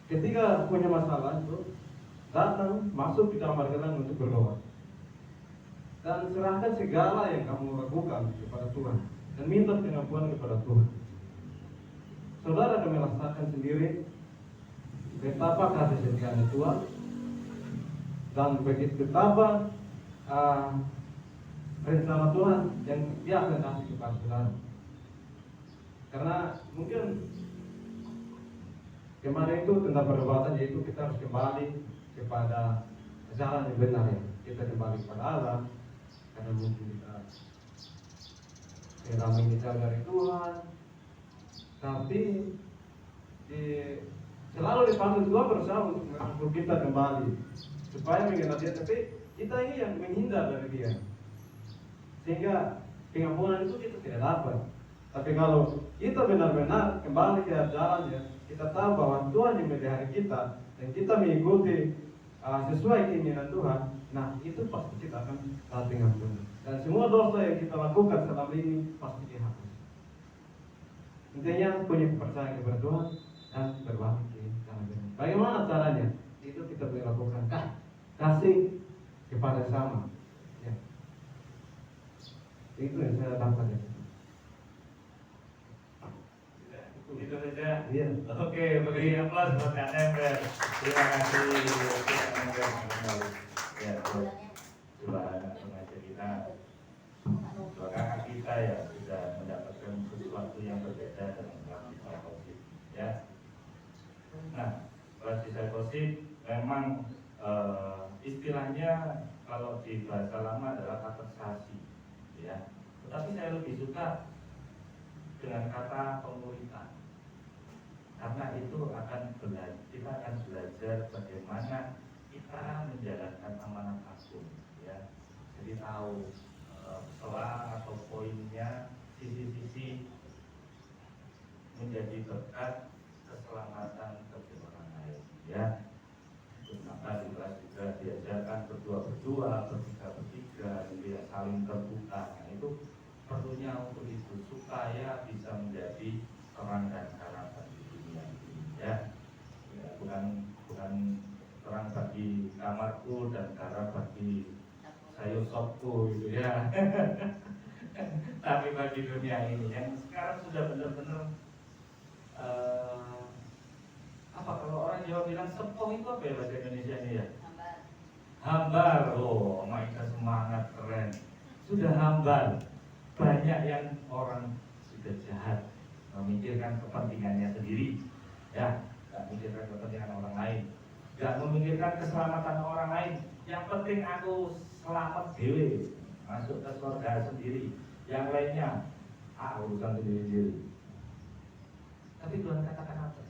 ketika punya masalah itu datang masuk di kamar kalian untuk berdoa dan serahkan segala yang kamu lakukan kepada Tuhan dan minta pengampunan kepada Tuhan. Saudara akan merasakan sendiri betapa kasih setianya Tuhan dan betapa rencana Tuhan yang Dia akan kasih kepada saudara. Karena mungkin kemarin itu tentang perbuatan, yaitu kita harus kembali kepada jalan yang benar ya. Kita kembali kepada Allah, karena mungkin kita selama ini jauh dari Tuhan, tapi selalu dipanggil Tuhan berusaha untuk merangkul kita kembali supaya mengenal Dia, tapi kita ini yang menghindar dari Dia, sehingga pengampunan itu kita tidak dapat. Tapi kalau kita benar-benar kembali ke jalannya, kita tahu bahwa Tuhan yang melihara kita dan kita mengikuti sesuai keinginan Tuhan, nah itu pasti kita akan dapat pengampunan. Dan semua dosa yang kita lakukan selama ini pasti dihapus. Intinya punya kepercayaan kepada Tuhan dan berbakti ke jalan benar. Bagaimana caranya? Itu kita boleh lakukan. Kasih kepada sama. Ya. Itu yang saya dapat ya. Gitu saja. Iya. Oke, beri aplaus buat Kak Anember. Terima kasih Kak Anember. Ya, coba remaja kita, coba kakak kita ya sudah mendapatkan sesuatu yang berbeda dengan kelas discipleship. Ya. Nah, kelas discipleship memang istilahnya kalau di bahasa lama adalah katersasi, ya. Tetapi saya lebih suka dengan kata pemuritan. Karena itu kita akan belajar bagaimana kita menjalankan amanat agung, ya. Jadi tahu celah atau poinnya, sisi-sisi menjadi berkat keselamatan bagi orang lain, ya. Maka di kelas juga diajarkan berdua-berdua, bertiga-bertiga, ya, saling terbuka. Nah, itu perlunya untuk itu supaya bisa menjadi terang dan karakter diri bukan terang bagi kamarku dan garam bagi sayur sopku gitu ya. Tapi bagi dunia ini yang sekarang sudah benar-benar apa kalau orang Jawa bilang sepong itu apa ya bahasa Indonesia ini ya? Hambar. Oh, mereka semangat keren. Sudah hambar. Banyak yang orang sudah jahat memikirkan kepentingannya sendiri, ya, nggak memikirkan kepentingan orang lain, nggak memikirkan keselamatan orang lain. Yang penting aku selamat dewe, masuk ke surga sendiri. Yang lainnya, urusan sendiri-sendiri. Tapi Tuhan katakan apa?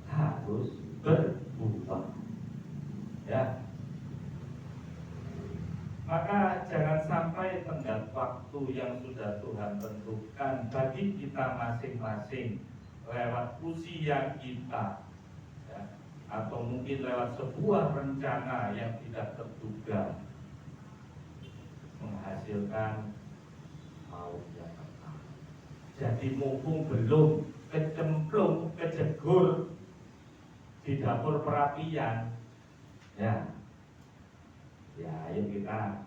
Harus berubah, ya. Maka jangan sampai tenggat waktu yang sudah Tuhan tentukan bagi kita masing-masing lewat usia kita, ya, atau mungkin lewat sebuah rencana yang tidak terduga menghasilkan maut yang kekal. Jadi mumpung belum kecemplung, kejegur di dapur perapian, ya, ayo kita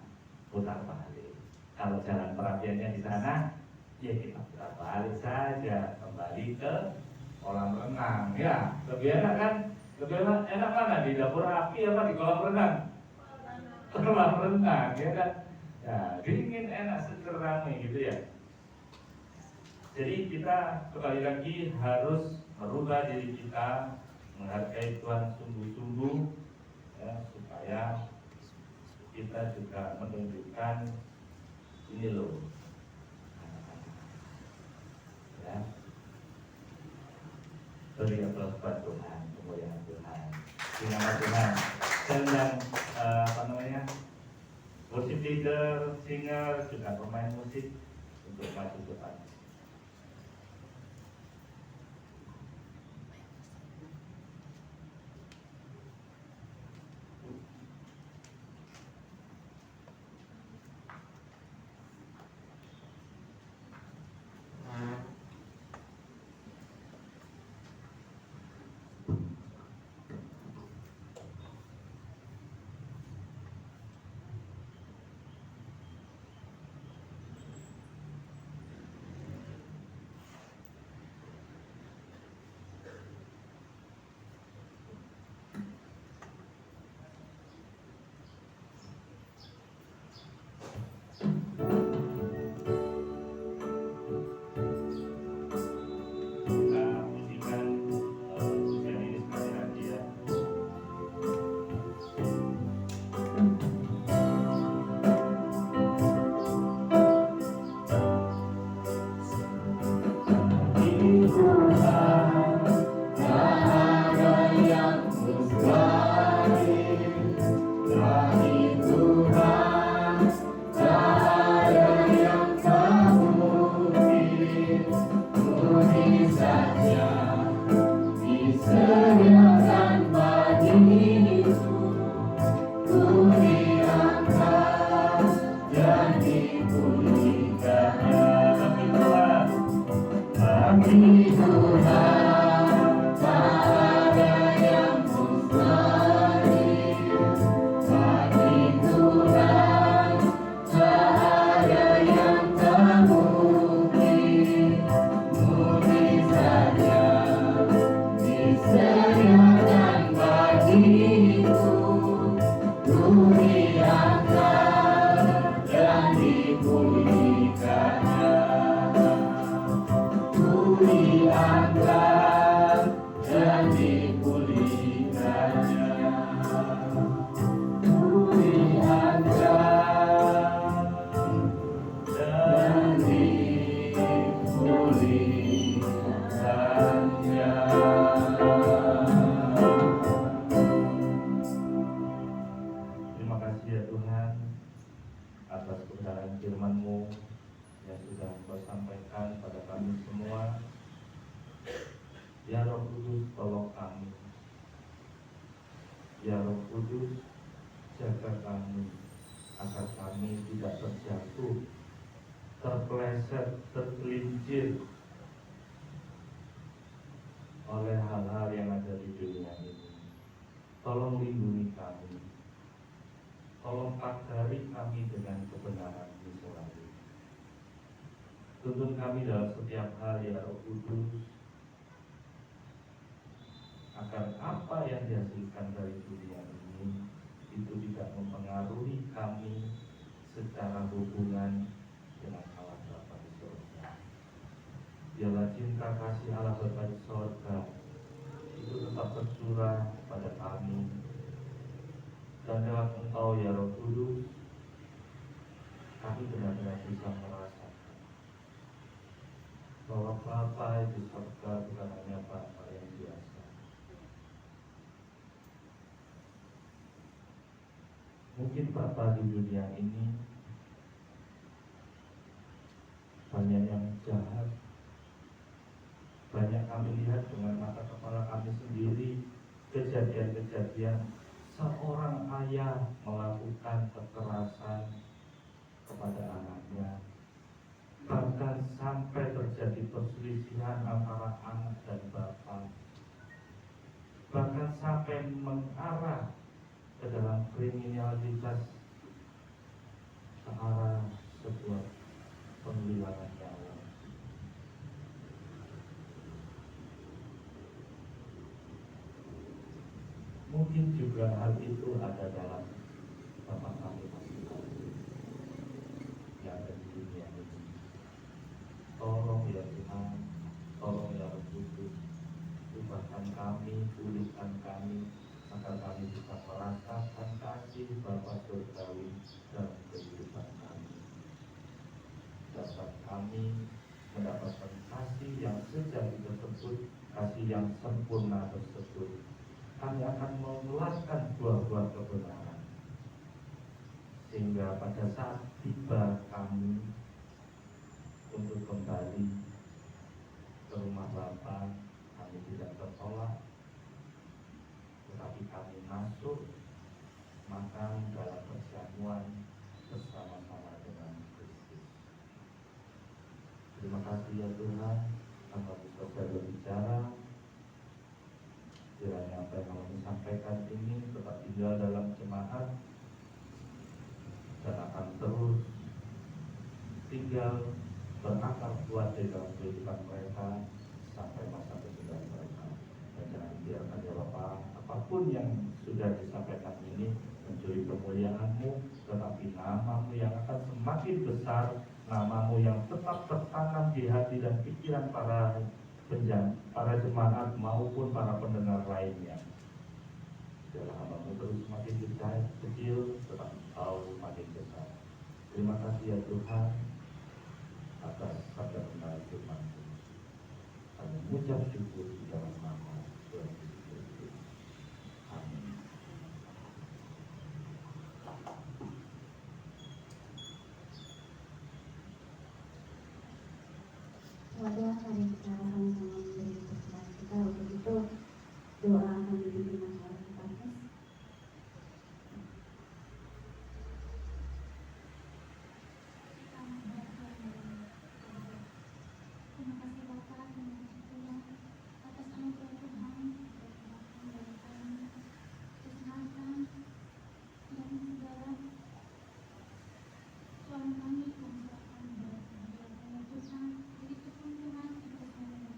putar balik. Kalau jalan perapiannya di sana, ya kita putar balik saja, kembali ke kolam renang. Ya, lebih enak kan? Lebih enak mana di dapur api apa di kolam renang? Kolam renang, ya kan? Ya, dingin, enak, seger, ramai gitu ya. Jadi kita kembali lagi harus merubah diri kita, menghargai Tuhan sungguh-sungguh, ya, supaya kita juga menunjukkan ini loh, ya, beri aplaus buat Tuhan, kemuliaan Tuhan, nama Tuhan. Dan yang apa namanya, worship leader, singer, juga pemain musik untuk maju depan. oleh hal-hal yang ada di dunia ini. Tolong lindungi kami, tolong pagari kami dengan kebenaran-Mu selalu. Tuntun kami dalam setiap hal ya Roh Kudus, agar apa yang dihasilkan dari dunia ini itu tidak mempengaruhi kami secara hubungan dengan Allah Bapa di surga. Biarlah cinta kasih Allah Bapa di surga itu tetap tercurah pada kami, dan dalam Engkau ya Roh Kudus kami benar-benar bisa merasakan bahwa Bapa di surga bukan hanya Bapa yang biasa. Mungkin Bapa di dunia ini banyak yang jahat, banyak kami lihat dengan mata kepala kami sendiri kejadian-kejadian seorang ayah melakukan kekerasan kepada anaknya, bahkan sampai terjadi perselisihan antara anak dan bapak, bahkan sampai mengarah ke dalam kriminalitas ke arah sebuah penghilangan nyawa. Mungkin juga hal itu ada dalam bapak kami masing-masing yang ada di dunia ini. Tolong ya Tuhan, tolong ya Roh Kudus, ubahkan kami, pulihkan kami, agar kami bisa merasakan kasih Bapa surgawi dalam kehidupan kami. Dapat kami mendapatkan kasih yang sejati tersebut, kasih yang sempurna tersebut. Kami akan mengeluarkan buah-buah kebenaran, sehingga pada saat tiba kami untuk kembali ke rumah Bapa, kami tidak tertolak, tetapi kami masuk makan dalam perjamuan bersama-sama dengan Kristus. Terima kasih ya Tuhan, tanpa bisa berbicara, kiranya apa yang kami sampaikan ini tetap tinggal dalam jemaat dan akan terus tinggal berakar kuat di dalam kehidupan mereka sampai masa kesudahan mereka. Dan jangan biarkan ya Bapak, apapun yang sudah disampaikan ini mencuri kemuliaan-Mu, tetapi nama-Mu yang akan semakin besar, nama-Mu yang tetap tertanam di hati dan pikiran para jemaat maupun para pendengar lainnya. Biarlah hamba-Mu terus semakin kecil, tetapi Engkau semakin besar. Terima kasih ya Tuhan atas sabda kebenaran firman-Mu. Kami mengucap syukur di dalam nama Tuhan Yesus Kristus. Amin. Wadah, mari kita sama-sama memberi persembahan kita. Untuk itu doa akan dipimpin masyarakat kita. Terima kasih Bapak, terima kasih Tuhan atas anugerah Tuhan, kesehatan dan segala suami kami yang serahkan kepada Tuhan. Begitu pun Tuhan kita selalu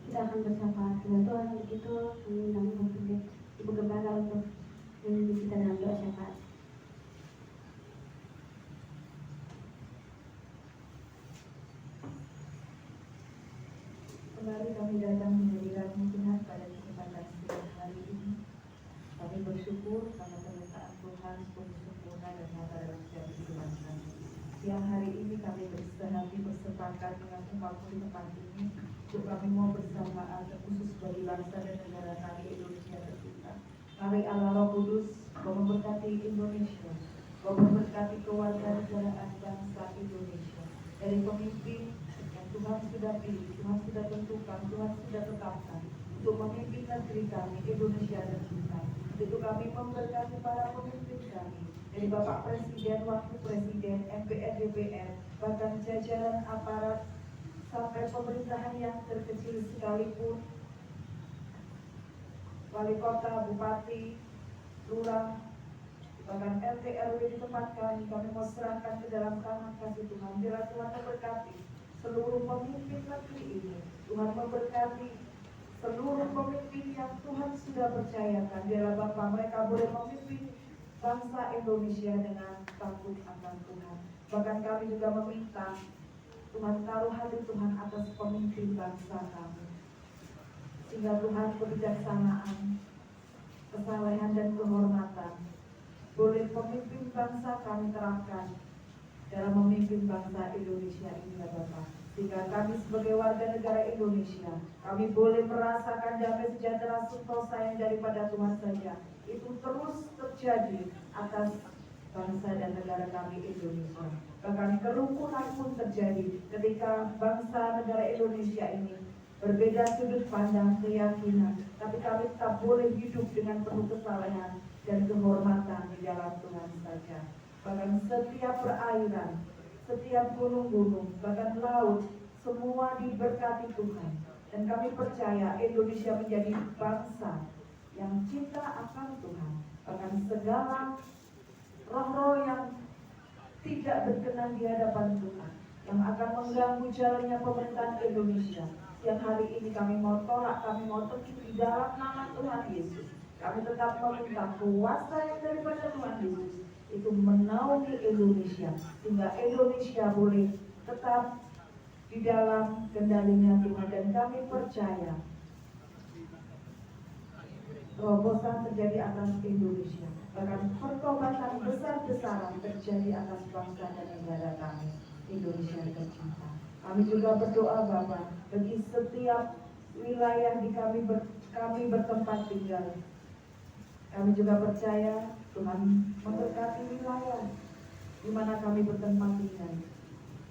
Kita akan bersama dengan Tuhan. Untuk itu kami undang Ibu Gembala untuk memimpin kita dalam doa syafaat. Kembali kami datang menjadikan Tuhan pada kesempatan siang hari ini. Kami bersyukur karena permintaan Tuhan untuk sempurna dan nyata dalam setiap kehidupan kami. Siang hari ini kami bersedia bersepakat dengan umatmu di tempat ini untuk kami mau bersamaan khusus bagi bangsa dan negara kami Indonesia tercinta. Mari Allah Roh Kudus Kau memberkati Indonesia, Kau memberkati kewarganegaraan bangsa Indonesia dari pemimpin Tuhan sudah pilih, Tuhan sudah tentukan, Tuhan sudah tetapkan untuk memimpin negeri kami, Indonesia tercinta. Itu kami memberkati para pemimpin kami, dari Bapak Presiden, Wakil Presiden, MPR, DPR, bahkan jajaran aparat sampai pemerintahan yang terkecil sekalipun, wali kota, bupati, lurah, bahkan RT RW di tempat kami mau serahkan ke dalam tangan kasih Tuhan. Biarlah Tuhan memberkati seluruh pemimpin negeri ini. Tuhan memberkati seluruh pemimpin yang Tuhan sudah percayakan. Biarlah Bapa mereka boleh memimpin bangsa Indonesia dengan takut akan Tuhan. Bahkan kami juga meminta Tuhan taruh hati Tuhan atas pemimpin bangsa kami, sehingga Tuhan kebijaksanaan, kesalehan dan kehormatan boleh pemimpin bangsa kami terapkan dalam memimpin bangsa Indonesia ini ya Bapak. Sehingga kami sebagai warga negara Indonesia, kami boleh merasakan damai sejahtera sentosa yang daripada Tuhan saja. Itu terus terjadi atas bangsa dan negara kami Indonesia. Bahkan kerukunan pun terjadi ketika bangsa negara Indonesia ini berbeda sudut pandang, keyakinan, tapi kami tetap boleh hidup dengan penuh kesalehan dan kehormatan di dalam Tuhan saja. Bahkan setiap perairan, setiap gunung-gunung, bahkan laut, semua diberkati Tuhan. Dan kami percaya Indonesia menjadi bangsa yang cinta akan Tuhan. Bahkan segala roh-roh yang tidak berkenan di hadapan Tuhan, yang akan mengganggu jalannya pemerintahan Indonesia, yang hari ini kami mau tolak, kami mau tekuk di dalam nama Tuhan Yesus. Kami tetap meminta kuasa yang daripada Tuhan Yesus itu menaungi Indonesia, sehingga Indonesia boleh tetap di dalam kendalinya Tuhan. Dan kami percaya terobosan terjadi atas Indonesia, bahkan pertobatan besar-besaran terjadi atas bangsa dan negara kami Indonesia tercinta. Kami juga berdoa Bapa bagi setiap wilayah di kami bertempat tinggal. Kami juga percaya Tuhan memberkati wilayah di mana kami bertempat tinggal.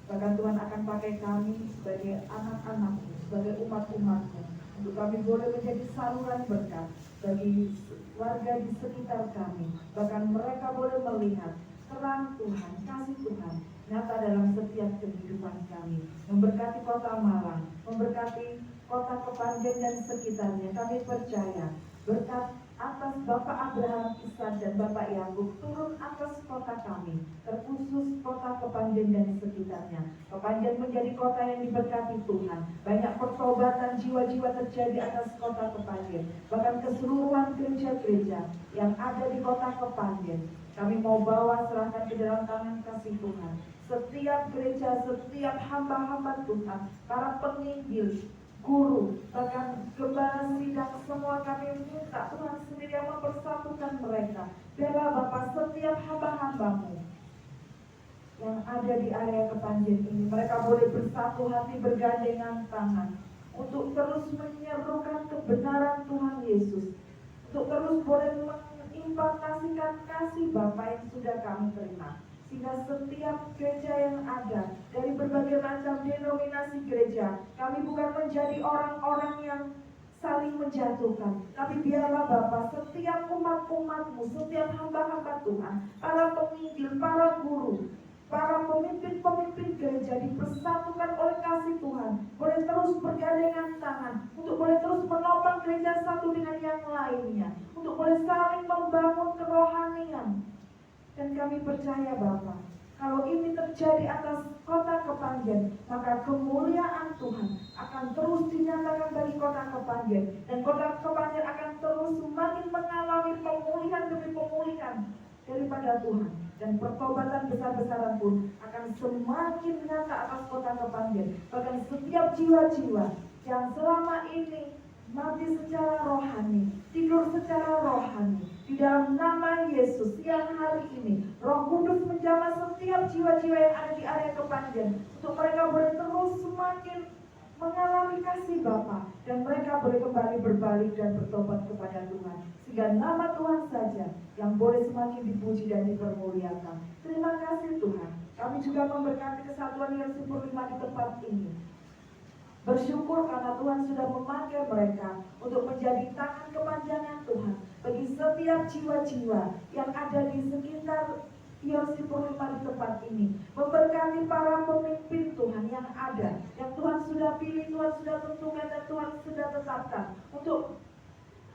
Bahkan Tuhan akan pakai kami sebagai anak-anak-Mu, sebagai umat-umat-Mu, untuk kami boleh menjadi saluran berkat bagi warga di sekitar kami. Bahkan mereka boleh melihat terang Tuhan, kasih Tuhan nyata dalam setiap kehidupan kami. Memberkati kota Malang, memberkati kota Kepanjen dan sekitarnya. Kami percaya berkat atas Bapak Abraham, Ishak dan Bapak Yakub turun atas kota kami, terkhusus kota Kepanjen dan sekitarnya. Kepanjen menjadi kota yang diberkati Tuhan. Banyak pertobatan jiwa-jiwa terjadi atas kota Kepanjen. Bahkan keseluruhan gereja-gereja yang ada di kota Kepanjen, kami mau bawa serahkan ke dalam tangan kasih Tuhan. Setiap gereja, setiap hamba-hamba Tuhan, para penginjil, guru, bahkan gembala sidang, semua kami minta Tuhan sendiri yang mempersatukan mereka. Biarlah Bapak setiap hamba-hamba-Mu yang ada di area Kepanjen ini, mereka boleh bersatu hati, bergandengan tangan untuk terus menyerukan kebenaran Tuhan Yesus, untuk terus boleh mengimplementasikan kasih Bapa yang sudah kami terima. Sehingga setiap gereja yang ada dari berbagai macam denominasi gereja, kami bukan menjadi orang-orang yang saling menjatuhkan, tapi biarlah Bapa setiap umat-umat-Mu, setiap hamba-hamba Tuhan, para penginjil, para guru, para pemimpin-pemimpin gereja dipersatukan oleh kasih Tuhan, boleh terus bergandengan tangan untuk boleh terus menopang gereja satu dengan yang lainnya, untuk boleh saling membangun kerohanian. Dan kami percaya Bapa, kalau ini terjadi atas kota Kepanjen, maka kemuliaan Tuhan akan terus dinyatakan bagi kota Kepanjen, dan kota Kepanjen akan terus semakin mengalami pemulihan demi pemulihan daripada Tuhan, dan pertobatan besar-besaran pun akan semakin nyata atas kota Kepanjen. Bahkan setiap jiwa-jiwa yang selama ini mati secara rohani, tidur secara rohani, di dalam nama Yesus, yang hari ini Roh Kudus menjamah setiap jiwa-jiwa yang ada di area Kepanjen, untuk mereka boleh terus semakin mengalami kasih Bapa, dan mereka boleh kembali berbalik dan bertobat kepada Tuhan, sehingga nama Tuhan saja yang boleh semakin dipuji dan dipermuliakan. Terima kasih Tuhan. Kami juga memberkati kesatuan yang sempurna di tempat ini. Bersyukur karena Tuhan sudah memakai mereka untuk menjadi tangan kepanjangan Tuhan bagi setiap jiwa-jiwa yang ada di sekitar Yorsi Purlima di tempat ini. Memberkati para pemimpin Tuhan yang ada, yang Tuhan sudah pilih, Tuhan sudah tentukan, dan Tuhan sudah tetapkan untuk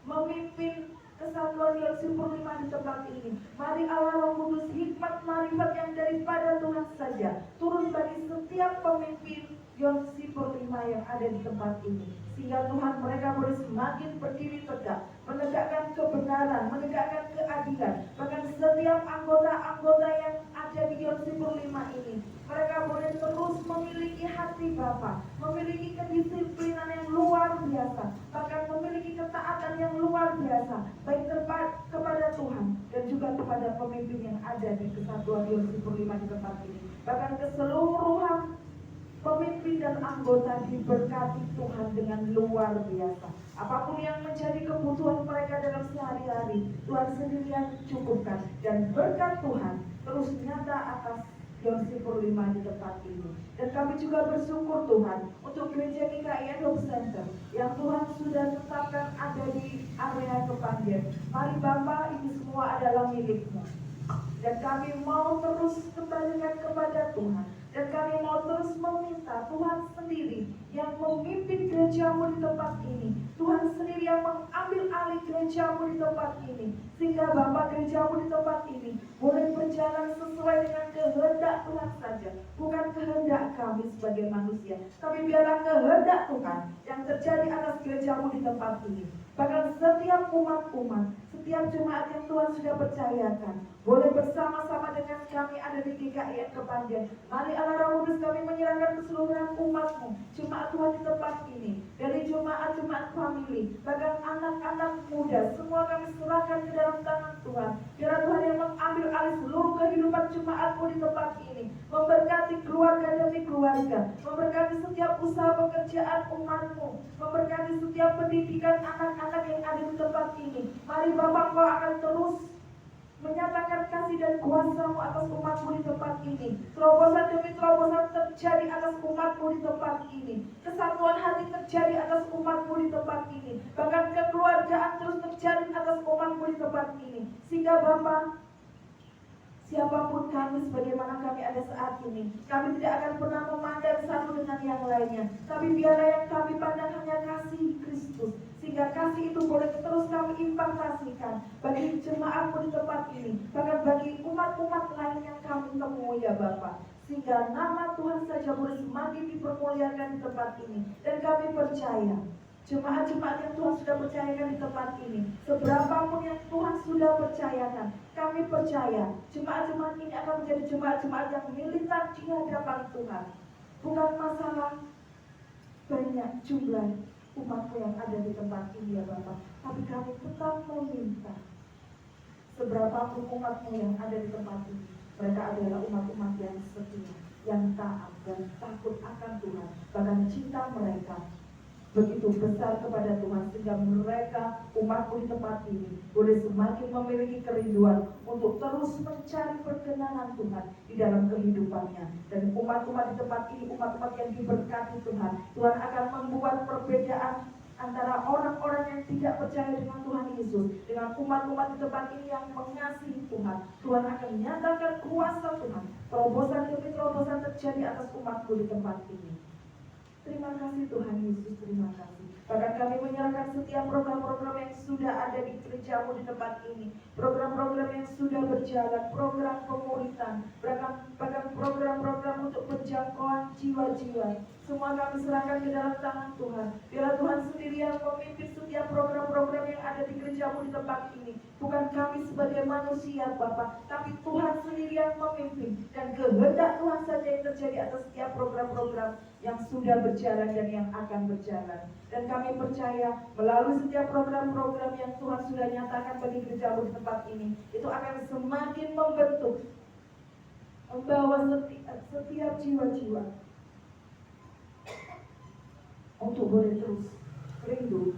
memimpin kesatuan Yorsi Purlima di tempat ini. Mari Allah Roh Kudus, hikmat marifat yang daripada Tuhan saja turun bagi setiap pemimpin Yorsi Purlima yang ada di tempat ini, sehingga Tuhan mereka boleh semakin berdiri tegak, menegakkan kebenaran, menegakkan keadilan. Bahkan setiap anggota-anggota yang ada di Yorsi Purlima ini, mereka boleh terus memiliki hati Bapa, memiliki kedisiplinan yang luar biasa, bahkan memiliki ketaatan yang luar biasa, baik kepada Tuhan dan juga kepada pemimpin yang ada di kesatuan Yorsi Purlima di tempat ini. Bahkan keseluruhan pemimpin dan anggota diberkati Tuhan dengan luar biasa. Apapun yang menjadi kebutuhan mereka dalam sehari-hari, Tuhan sendiri yang cukupkan, dan berkat Tuhan terus nyata atas Yorsi Purlima di tempat ini. Dan kami juga bersyukur Tuhan untuk gereja GKI Hope Center yang Tuhan sudah tetapkan ada di area Kepanjen. Mari Bapa, ini semua adalah milik-Mu, dan kami mau terus kembalikan kepada Tuhan. Dan kami mau terus meminta Tuhan sendiri yang memimpin gereja-Mu di tempat ini. Tuhan sendiri yang mengambil alih gereja-Mu di tempat ini, sehingga Bapa gereja-Mu di tempat ini boleh berjalan sesuai dengan kehendak Tuhan saja, bukan kehendak kami sebagai manusia, tapi biarlah kehendak Tuhan yang terjadi atas gereja-Mu di tempat ini. Bahkan setiap umat-umat, setiap jemaat yang Tuhan sudah percayakan boleh bersama-sama dengan kami ada di GKI Kepanjen. Mari Allah Roh Kudus, kami menyerahkan keseluruhan umat-Mu, jemaat Tuhan di tempat ini, dari jemaat-jemaat family, bahkan anak-anak muda, semua kami serahkan ke dalam tangan Tuhan. Biar Tuhan yang mengambil alih seluruh kehidupan jemaat-Mu di tempat ini, memberkati keluarga demi keluarga, memberkati setiap usaha pekerjaan umat-Mu, memberkati setiap pendidikan anak-anak yang ada di tempat ini. Mari Bapak, Engkau akan terus menyatakan kasih dan kuasa-Mu atas umat-Mu di tempat ini. Terobosan demi terobosan terjadi atas umat-Mu di tempat ini. Kesatuan hati terjadi atas umat-Mu di tempat ini. Bahkan kekeluargaan terus terjadi atas umat-Mu di tempat ini. Sehingga Bapa, siapapun kami sebagaimana kami ada saat ini, kami tidak akan pernah memandang satu dengan yang lainnya, tapi biarlah yang kami pandang hanya kasih Kristus, sehingga kasih itu boleh terus kami impartasikan bagi jemaat-Mu di tempat ini, bahkan bagi umat-umat lain yang kami temui ya Bapak, sehingga nama Tuhan saja boleh semakin dipermuliakan di tempat ini. Dan kami percaya jemaat-jemaat yang Tuhan sudah percayakan di tempat ini, seberapapun yang Tuhan sudah percayakan, kami percaya jemaat-jemaat ini akan menjadi jemaat-jemaat yang militan di hadapan Tuhan. Bukan masalah banyak jumlah umat-Mu yang ada di tempat ini ya Bapak, tapi kami tetap meminta seberapapun umat-Mu yang ada di tempat ini, mereka adalah umat-umat yang setia, yang taat dan takut akan Tuhan. Bahkan cinta mereka begitu besar kepada Tuhan, sehingga mereka, umat-Mu di tempat ini, boleh semakin memiliki kerinduan untuk terus mencari perkenanan Tuhan di dalam kehidupannya. Dan umat-umat di tempat ini, umat-umat yang diberkati Tuhan, Tuhan akan membuat perbedaan antara orang-orang yang tidak percaya dengan Tuhan Yesus dengan umat-umat di tempat ini yang mengasihi Tuhan. Tuhan akan menyatakan kuasa Tuhan. Terobosan demi terobosan terjadi atas umat-Mu di tempat ini. Terima kasih Tuhan Yesus, terima kasih. Bahkan kami menyerahkan setiap program-program yang sudah ada di gereja-Mu di tempat ini, program-program yang sudah berjalan, program pemuritan, bahkan program-program untuk penjangkauan jiwa-jiwa. Semua kami serahkan ke dalam tangan Tuhan. Biarlah Tuhan sendiri yang memimpin setiap program-program yang ada di gereja-Mu di tempat ini. Bukan kami sebagai manusia Bapak, tapi Tuhan sendiri yang memimpin. Dan kehendak Tuhan saja yang terjadi atas setiap program-program yang sudah berjalan dan yang akan berjalan. Dan kami percaya melalui setiap program-program yang Tuhan sudah nyatakan bagi gereja-Mu di tempat ini, itu akan semakin membentuk, membawa setiap jiwa-jiwa untuk boleh terus rindu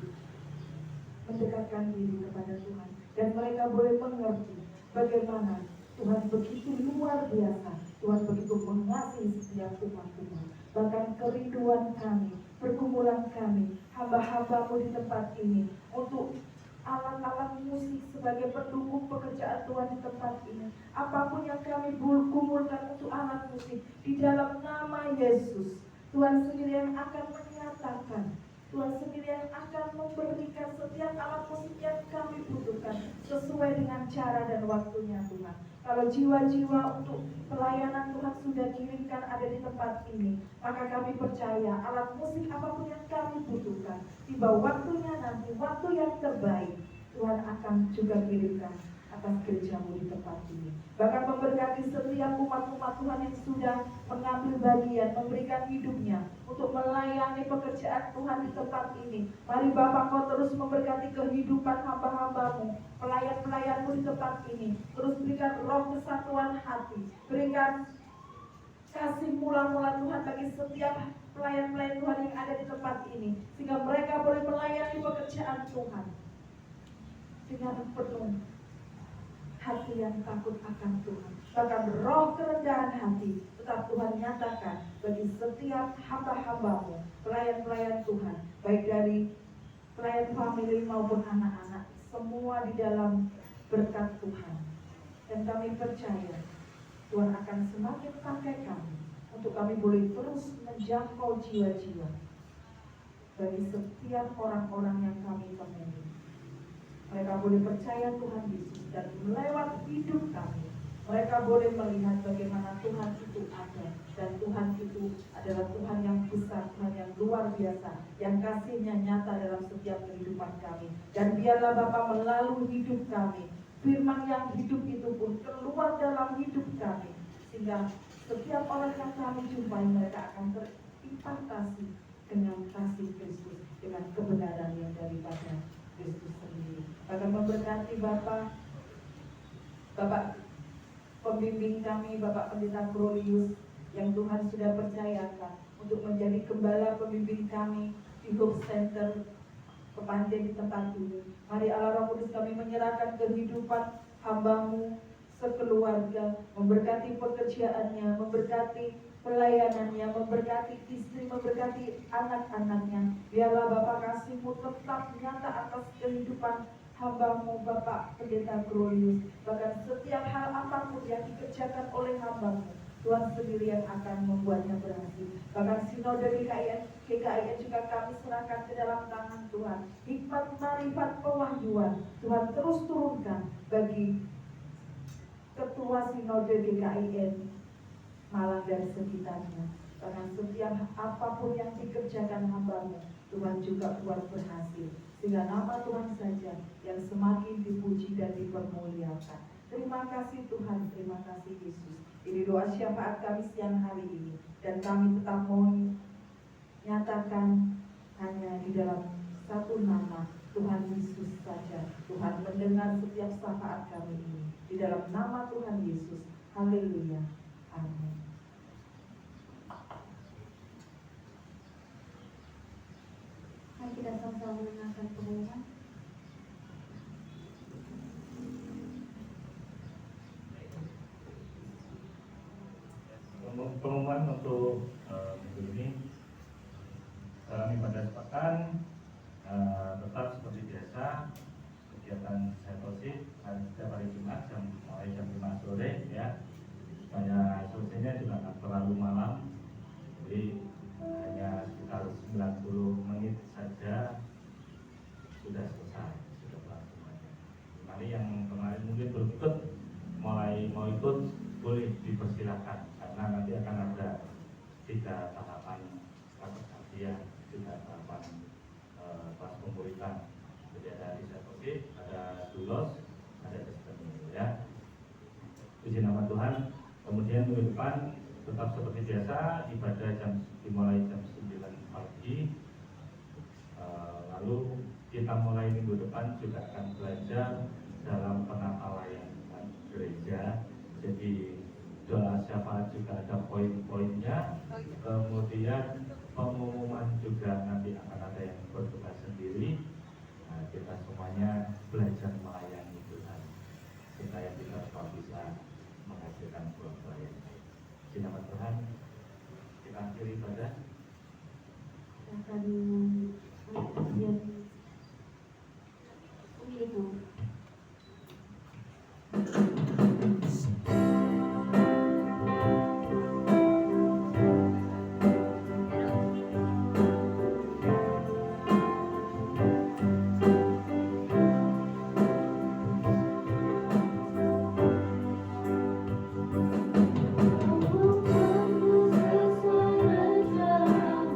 mendekatkan diri kepada Tuhan. Dan mereka boleh mengerti bagaimana Tuhan begitu luar biasa, Tuhan begitu mengasihi setiap umat Tuhan. Bahkan kerinduan kami, pergumulan kami, hamba-hamba-Mu di tempat ini, untuk alat-alat musik sebagai pendukung pekerjaan Tuhan di tempat ini, apapun yang kami gumulkan untuk alat musik, di dalam nama Yesus, Tuhan sendiri yang akan menyatakan, Tuhan sendiri yang akan memberikan setiap alat musik yang kami butuhkan sesuai dengan cara dan waktunya Tuhan. Kalau jiwa-jiwa untuk pelayanan Tuhan sudah kirimkan ada di tempat ini, maka kami percaya alat musik apapun yang kami butuhkan, tiba waktunya nanti, waktu yang terbaik, Tuhan akan juga kirimkan atas gereja-Mu di tempat ini. Bahkan memberkati setiap umat-umat Tuhan yang sudah mengambil bagian, memberikan hidupnya untuk melayani pekerjaan Tuhan di tempat ini. Mari Bapa, Kau terus memberkati kehidupan hamba-hamba-Mu, pelayan-pelayan-Mu di tempat ini. Terus berikan roh kesatuan hati, berikan kasih mula-mula Tuhan bagi setiap pelayan-pelayan Tuhan yang ada di tempat ini, sehingga mereka boleh melayani pekerjaan Tuhan dengan penuh hati yang takut akan Tuhan. Bahkan roh kerendahan hati tetap Tuhan nyatakan bagi setiap hamba-hamba-Mu, pelayan-pelayan Tuhan, baik dari pelayan famili maupun anak-anak, semua di dalam berkat Tuhan. Dan kami percaya Tuhan akan semakin pakai kami untuk kami boleh terus menjangkau jiwa-jiwa bagi setiap orang-orang yang kami temui. Mereka boleh percaya Tuhan Yesus, dan melewat hidup kami mereka boleh melihat bagaimana Tuhan itu ada, dan Tuhan itu adalah Tuhan yang besar, Tuhan yang luar biasa, yang kasih-Nya nyata dalam setiap kehidupan kami. Dan biarlah Bapa melalui hidup kami, firman yang hidup itu pun keluar dalam hidup kami, sehingga setiap orang yang kami jumpai mereka akan terimpartasi dengan kasih Kristus, dengan kebenaran yang daripada Kristus sendiri. Akan memberkati Bapak pembimbing kami, Bapak Pendeta Krolius, yang Tuhan sudah percayakan untuk menjadi gembala pembimbing kami di Hope Center Kepanjen di tempat ini. Mari Allah Roh Kudus, kami menyerahkan kehidupan hamba-Mu sekeluarga, memberkati pekerjaannya, memberkati pelayanannya, memberkati istri, memberkati anak-anaknya. Biarlah Bapak kasih-Mu tetap nyata atas kehidupan hamba-Mu Bapak Pendeta Glorius. Bahkan setiap hal apapun yang dikerjakan oleh hamba-Mu, Tuhan sendiri yang akan membuatnya berhasil. Bahkan sinode GKIN juga kami serahkan ke dalam tangan Tuhan. Hikmat, marifat, pewahyuan Tuhan terus turunkan bagi Ketua Sinode GKIN Malang dan sekitarnya. Bahkan setiap apapun yang dikerjakan hamba-Mu, Tuhan juga buat berhasil. Sehingga nama Tuhan saja yang semakin dipuji dan dipermuliakan. Terima kasih Tuhan, terima kasih Yesus. Ini doa syafaat kami siang hari ini. Dan kami tetap mau nyatakan hanya di dalam satu nama, Tuhan Yesus saja. Tuhan mendengar setiap syafaat kami ini. Di dalam nama Tuhan Yesus. Haleluya. Amin. Mari kita sama-sama mendengarkan pengumuman. Pengumuman untuk minggu ini, dalam ibadah sepekan tetap seperti biasa, kegiatan discipleship setiap hari Jumat mulai jam 5 sore ya, supaya selesainya juga tidak terlalu malam, jadi hanya sekitar 90 menit saja sudah selesai, sudah kelar semuanya. Mari yang kemarin mungkin belum ikut, mulai mau ikut boleh dipersilakan, karena nanti akan ada 3 tahapan kategori, 3 tahapan kelas pemuritan. Jadi ada discipleship, ada dulos, ada testimoni ya. Puji nama Tuhan. Kemudian minggu depan tetap seperti biasa, ibadah dimulai jam 9 pagi. Lalu kita mulai minggu depan juga akan belajar dalam penata layanan gereja. Jadi doa syafaat juga ada poin-poinnya. Kemudian pengumuman juga nanti akan ada yang bertugas sendiri. Nah, kita semuanya belajar melayani Tuhan supaya kita semua bisa menghasilkan buah-buah yang baik. Di nama Tuhan kita akhiri ibadah. Akan kajian pemilu. Sesuai rencanamu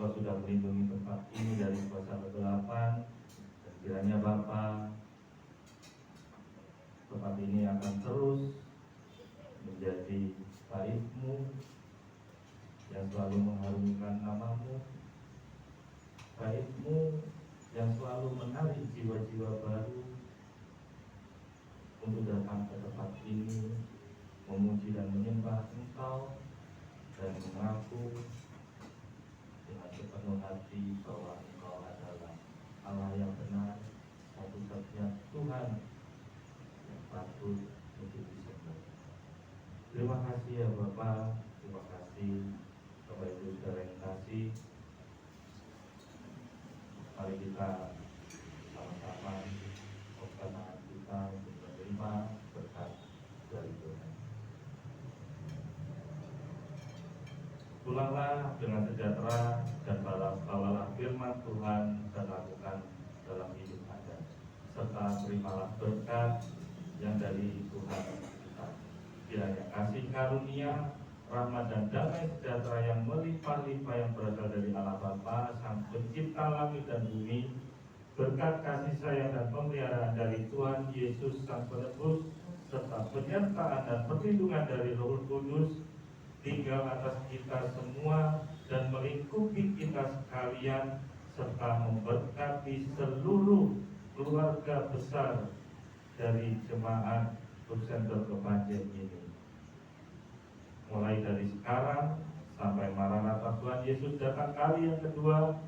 Engkau sudah melindungi tempat ini dari kuasa kegelapan, dan kiranya Bapa, tempat ini akan terus menjadi bait-Mu yang selalu mengharumkan nama-Mu, bait-Mu yang selalu menarik jiwa-jiwa baru untuk datang ke tempat ini, memuji dan menyembah Engkau, dan mengaku dengan sepenuh hati bahwa Engkau adalah Allah yang benar, satu-satunya Tuhan yang patut untuk disembah. Terima kasih ya Bapa, terima kasih Bapak Ibu saudara yang kasih. Mari kita sama-sama buka tangan kita untuk menerima berkat dari Tuhan. Pulanglah dengan sejahtera dan bawalah firman Tuhan dan lakukan dalam hidup Anda, serta terimalah berkat yang dari Tuhan kita. Kiranya kasih karunia, rahmat dan damai sejahtera yang melimpah-limpah yang berasal dari Allah Bapa, Sang Pencipta langit dan bumi, berkat kasih sayang dan pemeliharaan dari Tuhan Yesus Sang Penebus, serta penyertaan dan perlindungan dari Roh Kudus tinggal atas kita semua dan melingkupi kita sekalian, serta memberkati seluruh keluarga besar dari jemaat Center Kepanjen ini, mulai dari sekarang sampai Maranatha Tuhan Yesus datang kali yang kedua.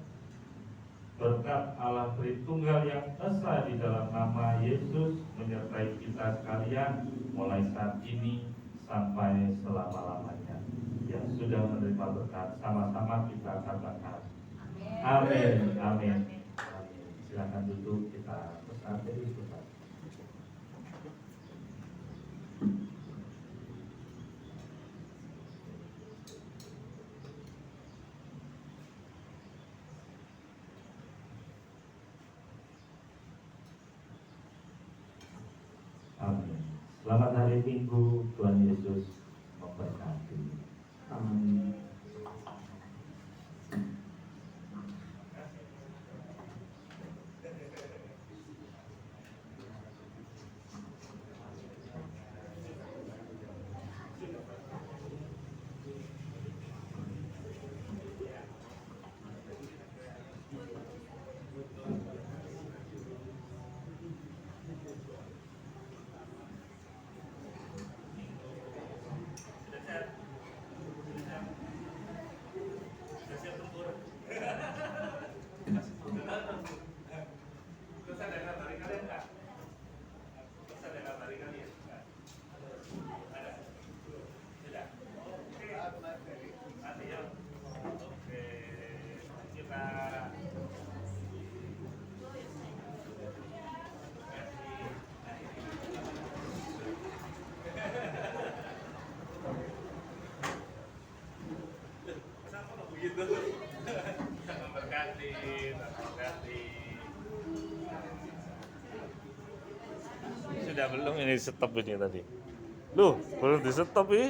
Berkat Allah Tritunggal yang esa di dalam nama Yesus menyertai kita sekalian mulai saat ini sampai selama-lamanya. Yang sudah menerima berkat, sama-sama kita katakan amin. Amin. Amin. Silakan duduk, kita bersatu di depan. Amin. Selamat hari Minggu, Tuhan Yesus memberkati. Amin. Sudah belum ini stop ini tadi. Loh, belum di stop ini.